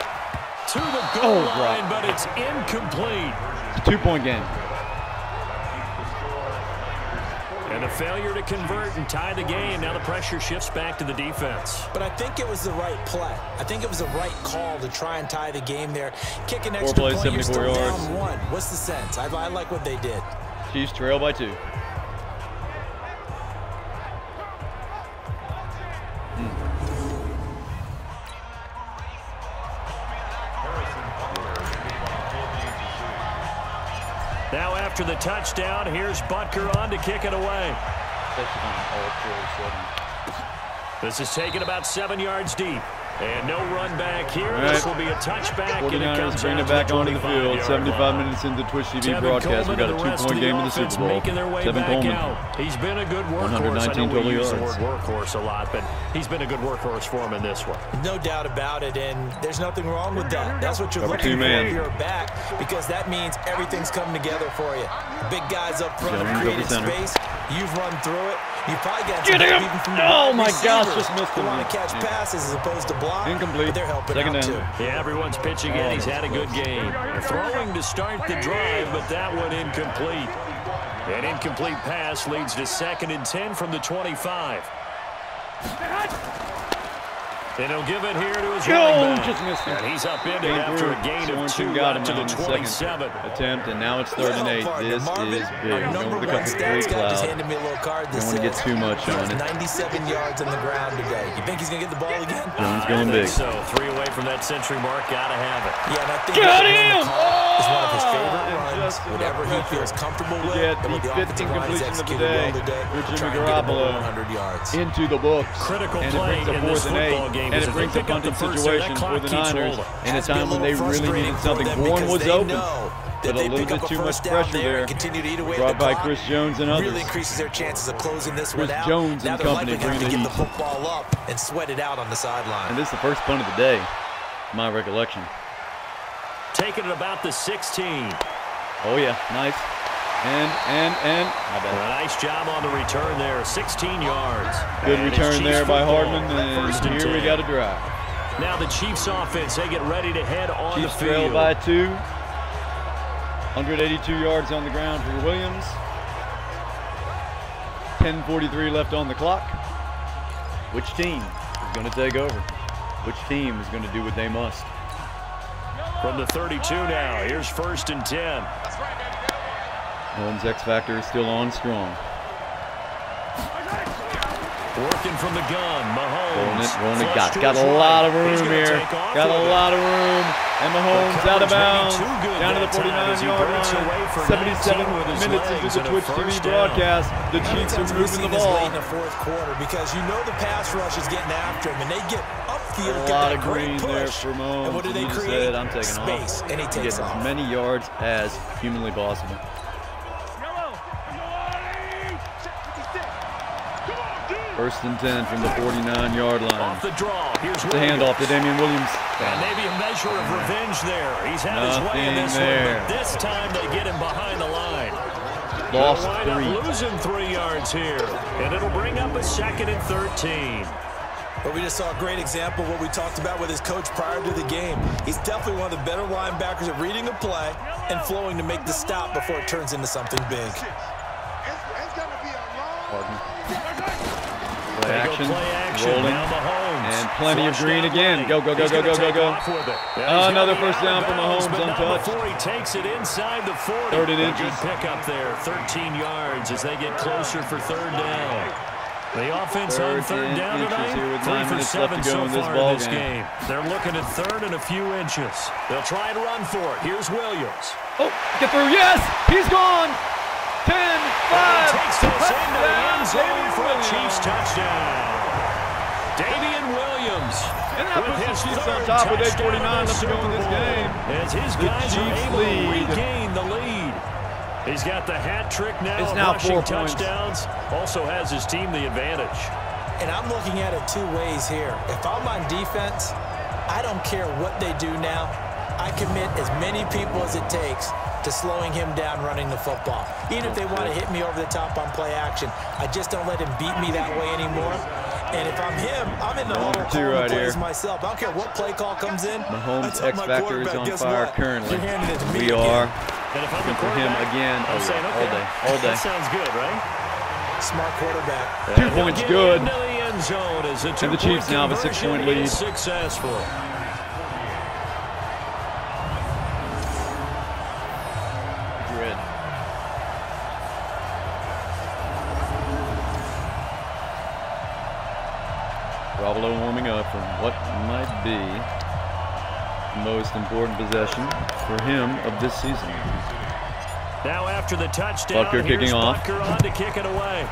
To the goal line, but it's incomplete. It's a 2-point game. And a failure to convert and tie the game. Now the pressure shifts back to the defense. But I think it was the right play. I think it was the right call to try and tie the game there. Kick an extra point, you're still down 1. What's the sense? I like what they did. Chiefs trail by 2. Now after the touchdown, here's Butker on to kick it away. This is taken about 7 yards deep. And no run back here. Right. This will be a touchback. 49ers bring it back onto the field. 75 minutes into the Twitch TV broadcast. We got a 2-point game in the Super Bowl. Tevin Coleman. He's been a good workhorse. 119 total yards. I know we use the word workhorse a lot, but he's been a good workhorse for him in this one. No doubt about it, and there's nothing wrong with that. That's what you're looking for if you're back, because that means everything's coming together for you. Big guys up front have created space. You've run through it. You probably got some help even from the oh my gosh, just missed him. You want to catch passes as opposed to block. Incomplete. But they're helping out too. Yeah, everyone's pitching in. He's had a good game. Throwing to start the drive, but that one incomplete. An incomplete pass leads to 2nd and 10 from the 25. And he'll give it here to his running back. Just missed him. And he's up in it after a gain of 2 got to the 27. Attempt, and now it's 3rd and 8. This is big. Number one stats guy just handed me a little card that says, don't want to get too much on it. 97 yards on the ground today. You think he's going to get the ball again? Jones going big. So 3 away from that century mark. Got to have it. Yeah, and I think got him! Is one of his favorite runs. Whatever he feels comfortable with. And with the offensive line he's executed well today. Jimmy Garoppolo 100 yards. into the books. Critical play in this football game. And it brings a punting situation for the Niners in a time when they really needed something. Bourne was open, but a little bit too much pressure there. Brought by Chris Jones and others. Really increases their chances of closing this one out. Chris Jones and company bring the get heat. the football up and sweat it out on the sideline. And this is the first punt of the day, my recollection. Taking it about the 16. Oh yeah, nice. And a nice job on the return there, 16 yards. Good return there by Hardman, and here we got a drive. Now the Chiefs offense, they get ready to head on the field. Chiefs trail by 2. 182 yards on the ground for Williams. 10:43 left on the clock. Which team is going to take over? Which team is going to do what they must? From the 32 now, here's 1st and 10. Mahomes' X Factor is still on strong. Working from the gun, Mahomes. Rolling it. Got a lot of room here. Got a lot of room. And Mahomes out of bounds. Down to the 49-yard line. 77 minutes into the Twitch TV broadcast. The Chiefs are moving the ball. In the 4th quarter, because you know the pass rush is getting after him, and they get upfield. A lot of green there for Mahomes. And what do they Said, create? I'm taking space, off. And he takes off. As many yards as humanly possible. 1st and 10 from the 49-yard line. Off the draw. Here's the handoff to Damian Williams. And maybe a measure of revenge there. He's had his way in this one, but this time they get him behind the line. Lost 3. Losing 3 yards here, and it'll bring up a 2nd and 13. But we just saw a great example of what we talked about with his coach prior to the game. He's definitely one of the better linebackers at reading a play and flowing to make the stop before it turns into something big. Play action, rolling, now Mahomes. And plenty of green again. Go. Another first down for Mahomes untouched. Before he takes it inside the 40. 30 inches. Good pick up there, 13 yards as they get closer for 3rd down. The offense on 3rd down tonight, 3 for 7 so far in this game. They're looking at 3rd and a few inches. They'll try and run for it. Here's Williams. Oh, get through, yes! He's gone! 10, 5, takes this into the end zone for a Chiefs touchdown. Damian Williams. And that puts the Chiefs on top with 8:49 left to go in this game. As his guys are able to regain the lead. He's got the hat trick now. It's now 4 points. Touchdowns. Also has his team the advantage. And I'm looking at it two ways here. If I'm on defense, I don't care what they do now. I commit as many people as it takes to slowing him down running the football. Even if they want to hit me over the top on play action, I just don't let him beat me that way anymore. And if I'm him, I'm in the huddle calling the plays myself. I don't care what play call comes in. Mahomes' X Factor is on fire currently. We are. And if I'm for him again, all day. That sounds good, right? Smart quarterback. 2 points good. Into the end zone as and the Chiefs now have a 6-point lead. Successful. Garoppolo warming up for what might be the most important possession for him of this season. Now after the touchdown, Butker kicking off. Butker on to kick it away.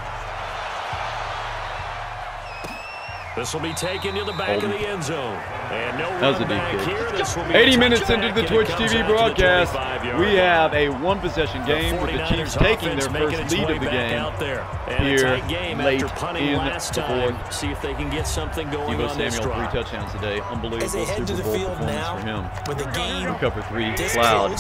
This will be taken to the back of the end zone. And no that was a deep kick. 80 minutes into the Twitch TV broadcast, we have a one-possession game with the Chiefs taking their first lead of the game here late in the fourth. See if they can get something going on this drive. Samuel, 3 touchdowns today. Unbelievable Super Bowl performance for him. With the game cover 3 cloud.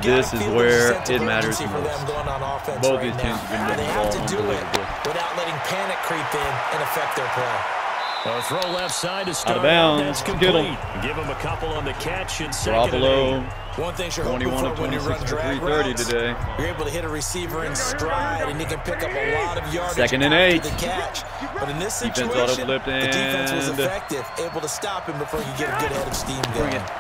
This is where it matters most. Both these teams have been moving the ball unbelievably. Without letting panic creep in and affect their play. A throw left side to start. Out of bounds. That's complete. Give him a couple on the catch and Garoppolo, one thing 21 of 26 for 330 today. You're able to hit a receiver in stride, and you can pick up a lot of yardage 2nd and 8. The catch. But in this situation, Defense the defense was effective, able to stop him before you get a good head of steam going. Bring it.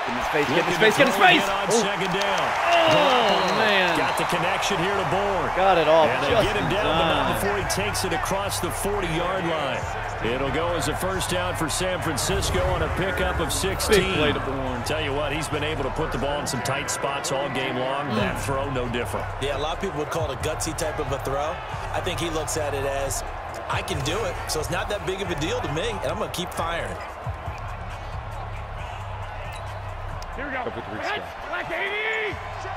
Get in his face, get in his face, get in his face! On second down. Oh, man. Got the connection here to Bourne. Got it off and they get him down the mound before he takes it across the 40-yard line. It'll go as a first down for San Francisco on a pickup of 16. Big play to Bourne. Tell you what, he's been able to put the ball in some tight spots all game long. That throw, no different. Yeah, a lot of people would call it a gutsy type of a throw. I think he looks at it as, I can do it, so it's not that big of a deal to me, and I'm going to keep firing. Here we go.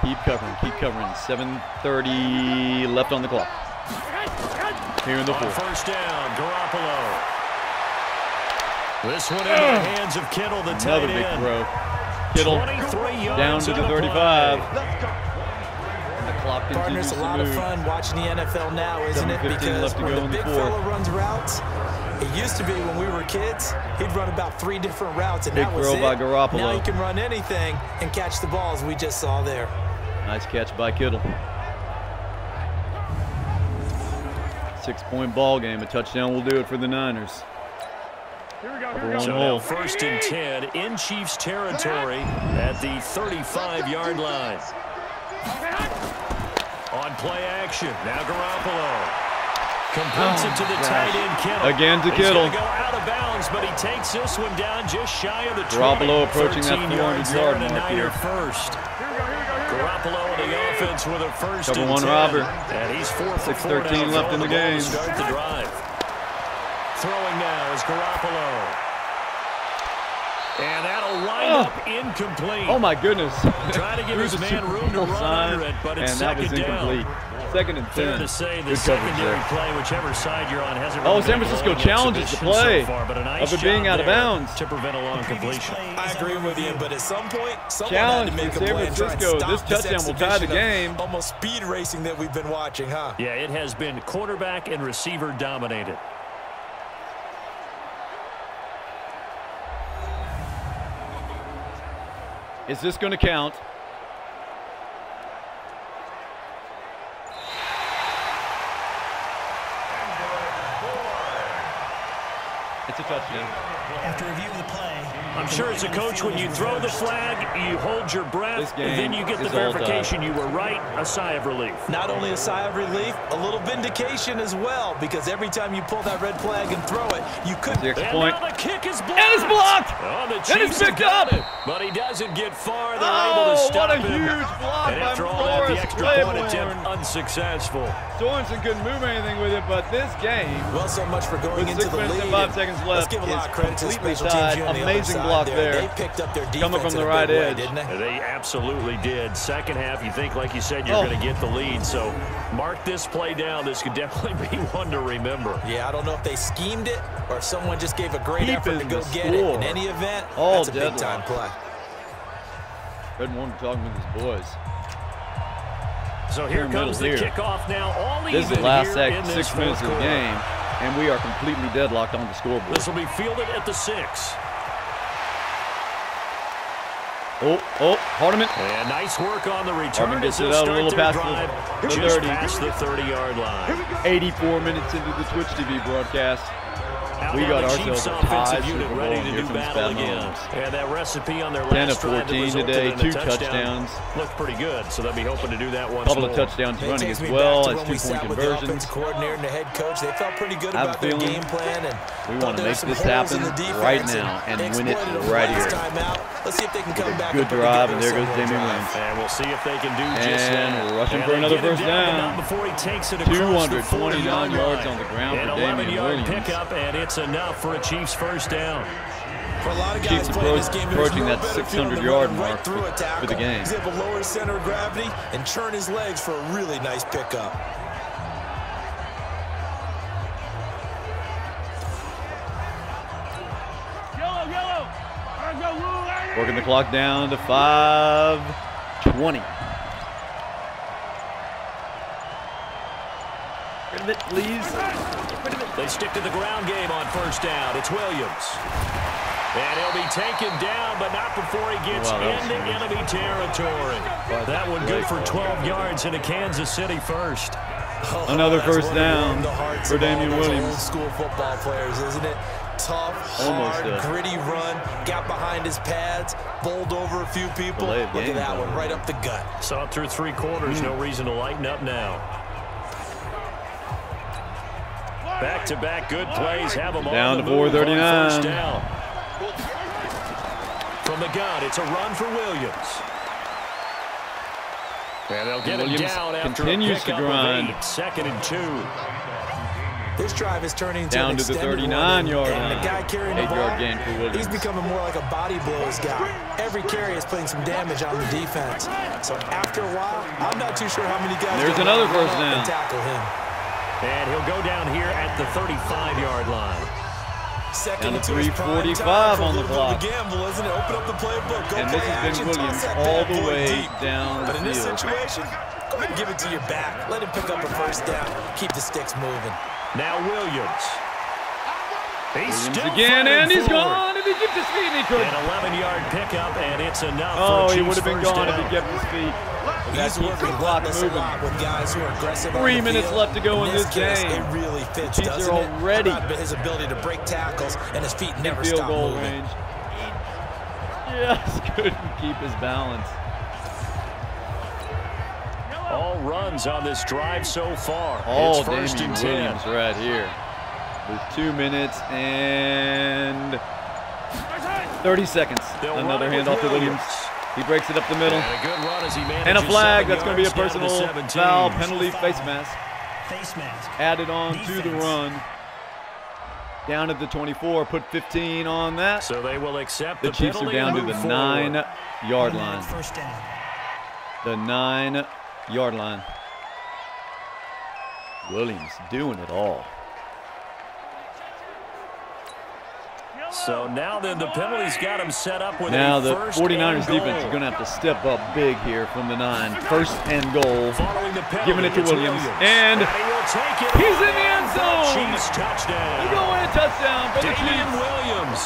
Keep covering. 7:30 left on the clock. Here in the fourth. First down, Garoppolo. This one in the hands of Kittle, the tight end. Another big throw. Kittle down to the 35. And the clock continues to move. A lot of fun watching the NFL now, isn't it? Because when the big fella runs routes, it used to be when we were kids, he'd run about 3 different routes, and that was it. Big throw by Garoppolo. Now he can run anything and catch the balls we just saw there. Nice catch by Kittle. 6-point ball game. A touchdown will do it for the Niners. Here we go. So now 1st and 10 in Chiefs territory at the 35-yard line. On play action, now Garoppolo. Completes it to the tight end, Kittle. Again to Kittle. He's going to go out of bounds, but he takes this one down just shy of the 20. Garoppolo approaching that 400-yard mark here. First. Garoppolo in the offense with a first Cover and 1 10. robber. And he's 4 for 4 6:13 left in the game. Start the drive. Throwing now is Garoppolo. And that'll wind up incomplete. Oh my goodness. Trying to give his man room to run under it, but it's and that was incomplete. 2nd and 10. Fair to say the Good secondary play, whichever side you're on, hasn't really been San Francisco challenges the play so far, but a nice of it being out of bounds. To prevent a long completion. I agree with you, but at some point, someone challenge had to make for a San play and try and Francisco. stop This touchdown will tie the game. Almost speed racing that we've been watching, huh? Yeah, it has been quarterback and receiver dominated. Is this going to count? It's a touchdown. After review of the play, I'm sure as a coach, when you throw the flag, you hold your breath, then you get the verification you were right, a sigh of relief. Not only a sigh of relief, a little vindication as well, because every time you pull that red flag and throw it, you couldn't. And now the kick is blocked. And it's blocked. Oh, the and it's picked up. But he doesn't get far. They're able to stop him. What a huge block and by after all that, the extra point attempt unsuccessful. Sorensen couldn't move anything with it, but this game, well, so much for going with into 6 the minutes lead. and 5 seconds left, Let's give a lot of credit to the special tied. teams on the Amazing other block there. They picked up their defense coming from the right edge. Didn't they? They absolutely did. Second half, you think, like you said, you're going to get the lead. So mark this play down. This could definitely be one to remember. Yeah, I don't know if they schemed it or if someone just gave a great effort to go get it. In any event, that's a big-time play. Fred Warner talking with his boys. So here comes the kickoff now. All this is the last 6 minutes of the game, and we are completely deadlocked on the scoreboard. This will be fielded at the 6. Hardeman. And nice work on the return. Hardeman gets it out a little past the 30. Just past the 30-yard line. 84 minutes into the Twitch TV broadcast. We got ourselves a tie Super Bowl ready to here do from battle Stat again. Mahomes. Yeah, that recipe on their 10 last of 14 today, 2 touchdowns. Looked pretty good, so they'll be hoping to do that once Couple more. of touchdowns running as well as 2-point conversions. The coordinator and the head coach, they felt pretty good about their game plan, and we want to make this happen right now and win it right here. Let's see if they can come back. Good drive, and there goes Damian Williams. And we'll see if they can do just that. And rushing for another first down. Before he takes it 229 yards on the ground for Damian Williams. Pickup, and it's enough for a Chiefs first down. For a lot of guys Chiefs playing this game, approaching that 600-yard mark for the game. He's able to lower his center of gravity and churn his legs for a really nice pickup. Working the clock down to 5:20. Rid of it, please. They stick to the ground game on first down. It's Williams. And he'll be taken down, but not before he gets into enemy territory. That one good for 12 yards into Kansas City first. Another first down for Damian Williams. Old school football players, isn't it? Tough, hard, gritty run, got behind his pads, bowled over a few people. Look at that one, right up the gut. Saw it through 3 quarters, no reason to lighten up now. Back-to-back good plays have them down on to the move 439. First down. From the gun, it's a run for Williams. And they'll get him down after continues to grind. 2nd and 2. This drive is turning down to the 39-yard line. The guy carrying the ball, 8-yard gain for Williams. He's becoming more like a body blows guy. Every carry is putting some damage on the defense. So after a while, I'm not too sure how many guys. There's another first down. Tackle him. And he'll go down here at the 35-yard line. Second and 3:45 on the clock. Gamble, isn't it? Open up the playbook. Go and this has been Williams all the way down the field. But in this situation, go ahead and give it to your back. Let him pick up a first down. Keep the sticks moving. Now Williams. He's again, and he's gone. If he kept his feet, he could. An 11-yard pickup, and it's enough. Oh, for he would have been gone down. if he kept his feet. He's working a lot with guys who are aggressive. 3 minutes left to go in this game. It really fits, Chiefs are already his ability to break tackles, and his feet never field stop goal moving. range. Just couldn't keep his balance. All runs on this drive so far. All it's first Damian and 10. Williams right here. With 2 minutes and 30 seconds. Another handoff to Williams. He breaks it up the middle. And a good run as he manages and a flag. That's going to be a down to personal 17. foul penalty. Face mask. Added on to the run. Down at the 24. Put 15 on that. So they will accept the Chiefs are down to the 9-yard line. First down. The 9-yard line. Williams doing it all. So now then the penalties got him set up with now a the first 49ers and goal. defense is going to have to step up big here from the 9. First and goal. Following the penalty, giving it to Williams. And he will take it. He's in the end zone. Chiefs touchdown. He's going to touchdown for the Damian Chiefs. Williams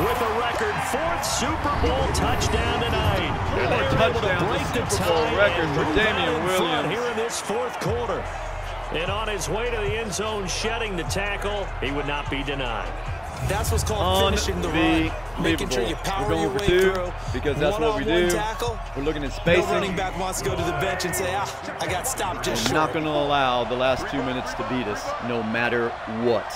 with a record 4th Super Bowl touchdown tonight. And they were able to break the Super Bowl tie record and for move Damian out in front Williams. here in this 4th quarter. And on his way to the end zone, shedding the tackle, he would not be denied. That's what's called finishing the run. Making sure you power your way through. Because that's what we do. Tackle. We're looking at spacing. No running back wants to go to the bench and say, I got stopped just short. We're not going to allow the last 2 minutes to beat us, no matter what.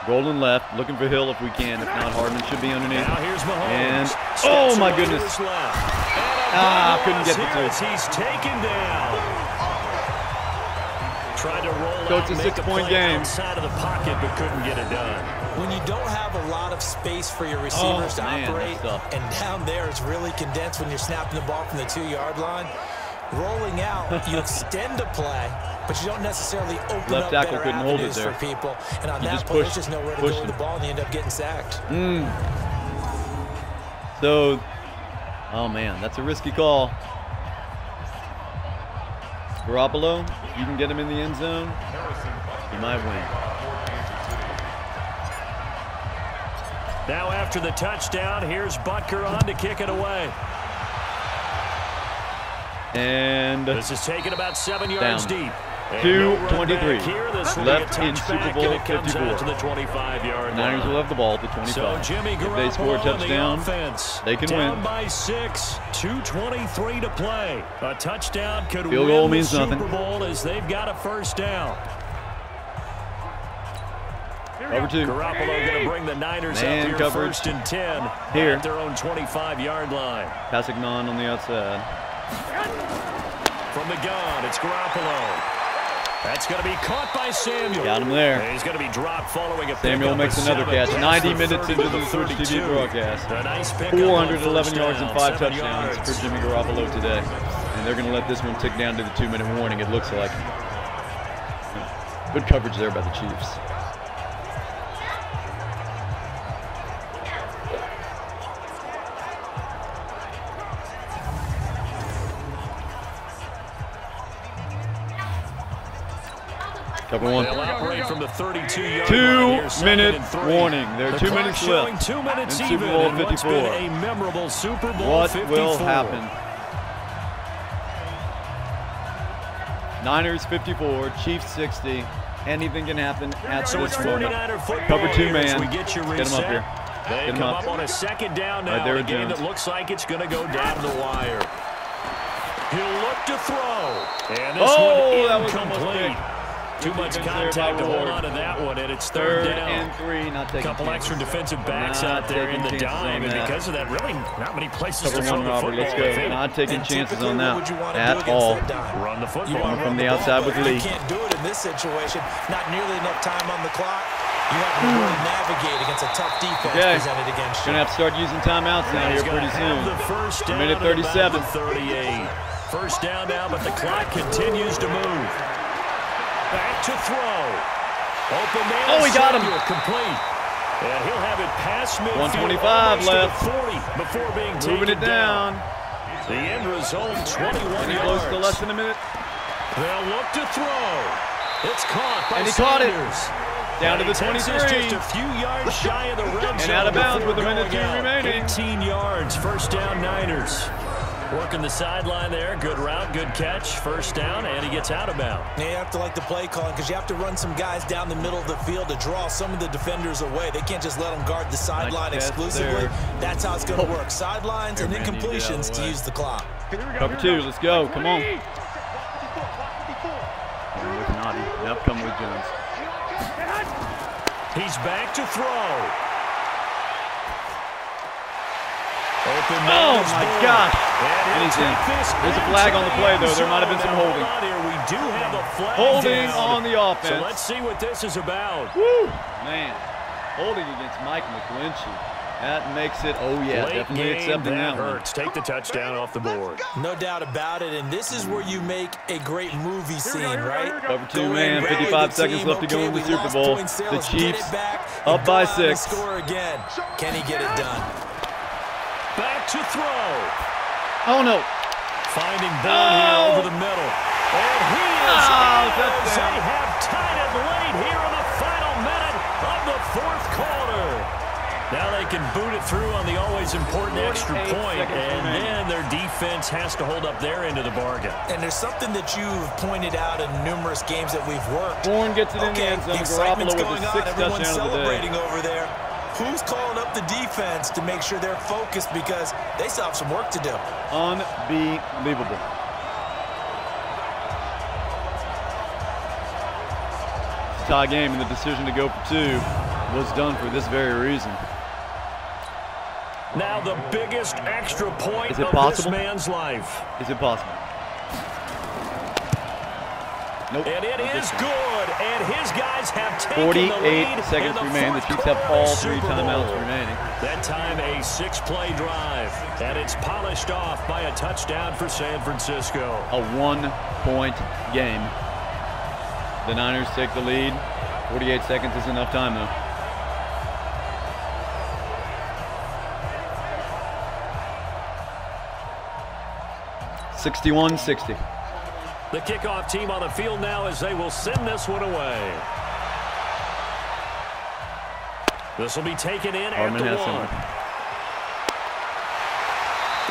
Rolling left, looking for Hill if we can. If not, Hardman should be underneath. Now here's Mahomes. And, oh my goodness. And couldn't get the two. He's taken down. Tried to roll So it's a 6-point game. Outside of the pocket, but couldn't get it done. When you don't have a lot of space for your receivers to operate, and down there it's really condensed when you're snapping the ball from the 2-yard line, rolling out, you extend a play, but you don't necessarily open up better avenues for people. And on that play, there's just nowhere to go with the ball, and you end up getting sacked. So, oh man, that's a risky call. Garoppolo, you can get him in the end zone, you might win. Now after the touchdown, here's Butker on to kick it away. And this is taken about 7 yards deep. 2:23 left in Super Bowl 54. To the 25-yard Niners will have the ball at the 25. So Jimmy if they score a touchdown, they can down win. by 6, 2:23 to play. A touchdown could Field goal win means the nothing. Super Bowl as they've got a first down. Over 2. Garoppolo going to bring the Niners Man up here coverage. 1st and 10 here at their own 25-yard line. Passignon on the outside. From the gun, it's Garoppolo. That's going to be caught by Samuel. Got him there. And he's going to be dropped following a Samuel makes another catch. 90 minutes into the Switch TV broadcast. 411 yards and 5 touchdowns for Jimmy Garoppolo today. And they're going to let this one tick down to the 2-minute warning, it looks like. Good coverage there by the Chiefs. Cover 1. They'll operate from the 32-yard 2-minute warning. There are 2 minutes left. 2 minutes in Super Bowl 54. What's been a memorable Super Bowl what 54. will happen? Niners 54, Chiefs 60. Anything can happen at So this it's moment. 49er football. Cover 2 as man. we get, Get him up here. They Get him come up. up on a 2nd down now. Right there, a game Jones. that looks like it's going to go down the wire. He'll look to throw. And this one that was almost incomplete. big. Too much contact to hold on to that one, and it's 3rd down. and 3, not taking Couple chances. extra defensive backs Not out there in the taking dime, chances and on because of that, really not many places to Cover throw 1, the Robert, football. let's go. Not taking chances on that at all. Run the football. From the outside with Lee. You can't do it in this situation. Not nearly enough time on the clock. You have to really navigate against a tough defense presented against you. Gonna have to start using timeouts now here pretty soon. A minute 37. 38. First down now, but the clock continues to move. Back to throw. Open man. Oh, he got him. Complete. And he'll have it past midfield. 125 left. 40 before being taken Moving it down. The end result, 21 yards. Close to less than a minute. They'll look to throw. It's caught by And he caught it. Sanders. Down to the Texas 23. Just a few yards shy of the red zone. And out of bounds before with a minute 2 going out. remaining. 18 yards. First down, Niners. Working the sideline there. Good route, good catch. First down, and he gets out of bounds. Now you have to like the play calling because you have to run some guys down the middle of the field to draw some of the defenders away. They can't just let them guard the sideline exclusively. That's how it's going to work. Sidelines and incompletions to use the clock. Cover 2, let's go. Come on. With Noddy. Yep, come with Jones. He's back to throw. Open oh, my God. And he's in. There's a flag on the play, though. There might have been some holding. We do have a flag holding down. on the offense. So let's see what this is about. Woo, man. Holding against Mike McGlinchey. That makes it, oh, yeah, Late definitely game, accepting that one. hurts. Take the touchdown off the board. No doubt about it, and this is where you make a great movie scene, right? Cover 2 man, 55 seconds left to go in the Super Bowl. The Chiefs up by 6. Score again. Can he get it done? Back to throw. Oh, no. Finding Bourne here over the middle. And he is touchdown. They have tied it late here in the final minute of the 4th quarter. Now they can boot it through on the always important extra point, and then their defense has to hold up their end of the bargain. And there's something that you've pointed out in numerous games that we've worked. Bourne gets it in the end zone. Garoppolo with his 6th touchdown of the day. Celebrating over there. Who's calling up the defense to make sure they're focused because they still have some work to do? Unbelievable. It's a tie game, and the decision to go for 2 was done for this very reason. Now the biggest extra point of this man's life. Is it possible? Nope. And it is good. And his guys have taken 48 seconds remain. The Chiefs have all 3 timeouts remaining. That time a 6-play drive. And it's polished off by a touchdown for San Francisco. A 1-point game. The Niners take the lead. 48 seconds is enough time, though. (61-60). The kickoff team on the field now as they will send this one away. This will be taken in at the 1.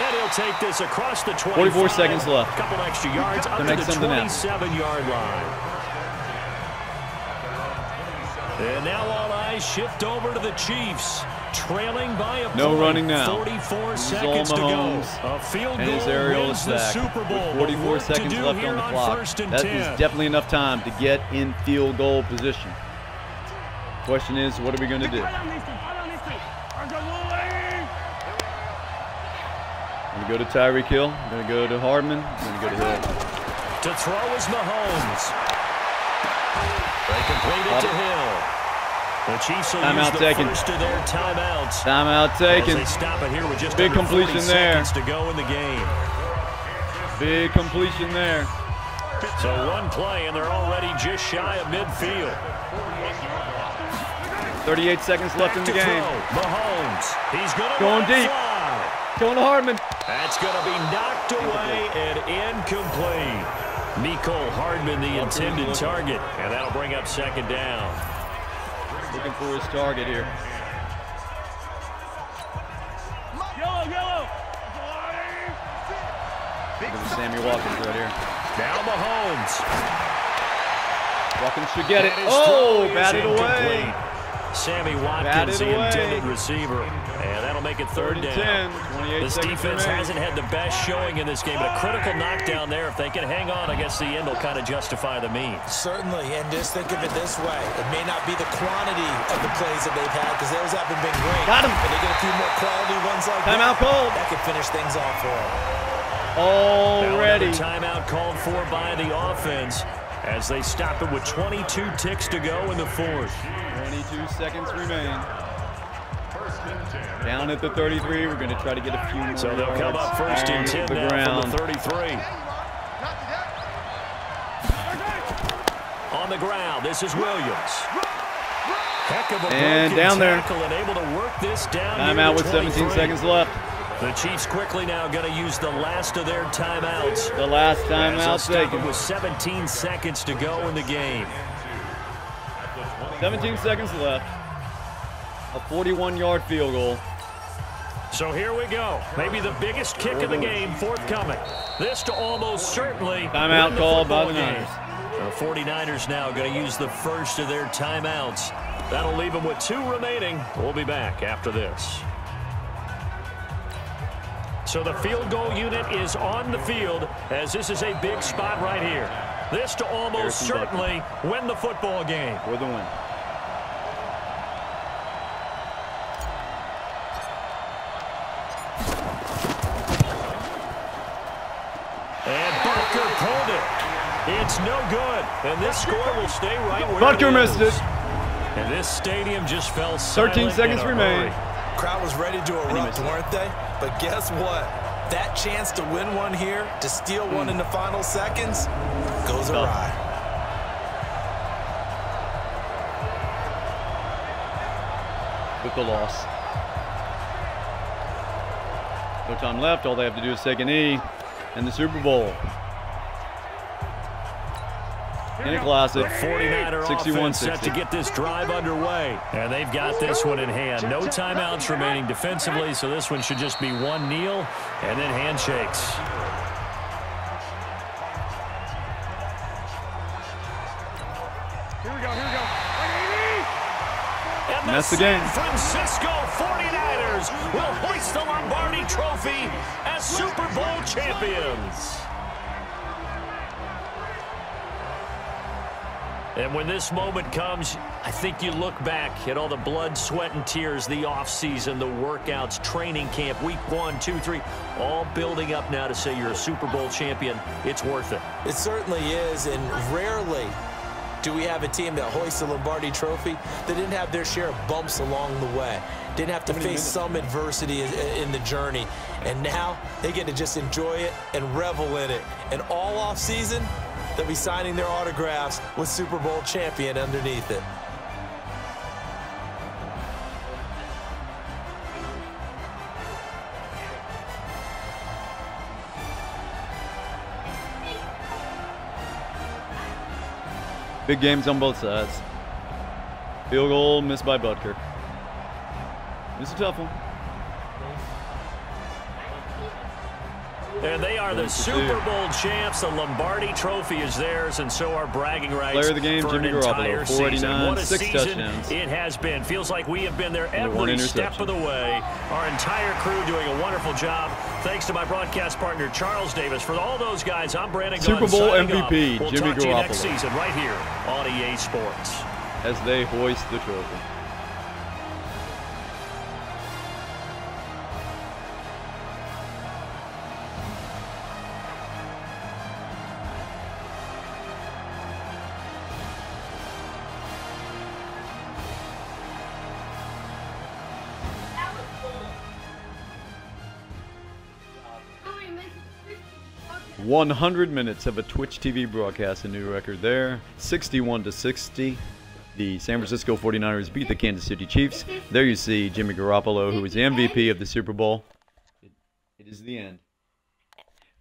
And he'll take this across the 25. 44 seconds left. A couple extra yards up to the 27-yard line. And now all eyes shift over to the Chiefs. Trailing by a no point. running now. 44 seconds to go. A field and goal his aerial wins is back. the Super Bowl. With 44 seconds left on the clock. That is definitely enough time to get in field goal position. Question is, what are we going to do? I'm going to go to Tyreek Hill. I'm going to go to Hardman. I'm going to go to Hill. To throw is Mahomes. They complete it to Hill. The Chiefs will use the first of their timeouts. Timeout taken. As they stop it here with just big completion there. Seconds to go in the game. Big completion there. So 1 play, and they're already just shy of midfield. 38 seconds left in the game. Mahomes. He's going deep. Going to Hardman. That's going to be knocked away and incomplete. Mecole Hardman, the intended target, and that'll bring up 2nd down. Looking for his target here. Yellow. Look at Sammy Watkins right here. Now Mahomes. Watkins should get it. Oh, batted away. Sammy Watkins, the intended receiver. And that'll make it 3rd down. This defense hasn't had the best showing in this game, but a critical knockdown there. If they can hang on, I guess the end will kind of justify the means. Certainly, and just think of it this way. It may not be the quantity of the plays that they've had, because those haven't been great. Got him. But they get a few more quality ones like timeout called. That could finish things off for them. Already. Timeout called for by the offense as they stop it with 22 ticks to go in the 4th. 22 seconds remain. Down at the 33. We're going to try to get a few more. So they'll come up 1st and 10 the now ground. from the 33. On the ground, this is Williams. Heck of a and down there. And able to work this down. Timeout with 17 seconds left. The Chiefs quickly now going to use the last of their timeouts. The last timeout taken. With 17 seconds to go in the game. 17 seconds left. A 41-yard field goal. So here we go. Maybe the biggest kick of the game forthcoming. This to almost certainly timeout called by the Niners. The 49ers now going to use the first of their timeouts. That'll leave them with 2 remaining. We'll be back after this. So the field goal unit is on the field as this is a big spot right here. This to almost certainly win the football game. For the win. And Butker pulled it. It's no good. And this score will stay right where Butker missed it. And this stadium just fell silent. 13 seconds remain. Crowd was ready to erupt, weren't they? But guess what? That chance to win one here, to steal one in the final seconds, goes awry. With the loss. No time left. All they have to do is take a knee in the Super Bowl. In a classic, 49er 61-60. set to get this drive underway. And they've got this one in hand. No timeouts remaining defensively, so this one should just be one kneel and then handshakes. Here we go. And that's the game. San Francisco 49ers will hoist the Lombardi Trophy as Super Bowl champions. And when this moment comes, I think you look back at all the blood, sweat, and tears, the offseason, the workouts, training camp, week 1, 2, 3, all building up now to say you're a Super Bowl champion. It's worth it. It certainly is, and rarely do we have a team that hoists the Lombardi Trophy that didn't have their share of bumps along the way, didn't have to face some adversity in the journey, and now they get to just enjoy it and revel in it. And all off season, they'll be signing their autographs with Super Bowl champion underneath it. Big games on both sides. Field goal missed by Butker. It's a tough one. And they are the Super Bowl champs. The Lombardi Trophy is theirs, and so are bragging rights. Player of the game, for Jimmy an entire Garoppolo, season. 489, What a 6 season touchdowns. it has been. Feels like we have been there every step of the way. Our entire crew doing a wonderful job. Thanks to my broadcast partner, Charles Davis. For all those guys, I'm Brandon Gunn. Super Bowl signing MVP, off. We'll Jimmy talk to you next Garoppolo. season right here on EA Sports. As they hoist the trophy. That was cool. 100 minutes of a Twitch TV broadcast, a new record there. 61-60. The San Francisco 49ers beat the Kansas City Chiefs. There you see Jimmy Garoppolo, who is the MVP of the Super Bowl. It is the end.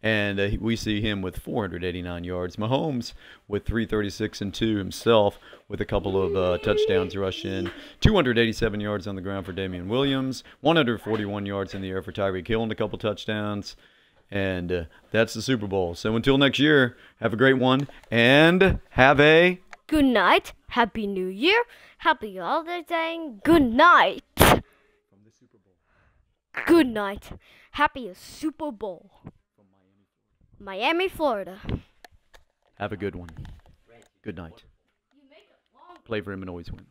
And we see him with 489 yards. Mahomes with 336 and 2 himself, with a couple of touchdowns rush in. 287 yards on the ground for Damian Williams. 141 yards in the air for Tyreek Hill and a couple touchdowns. And that's the Super Bowl. So until next year, have a great one. And have a good night. Happy New Year. Happy holidays. Good night. From the Super Bowl. Good night. Happy Super Bowl. From Miami, Florida. Have a good one. Good night. Play for him and always win.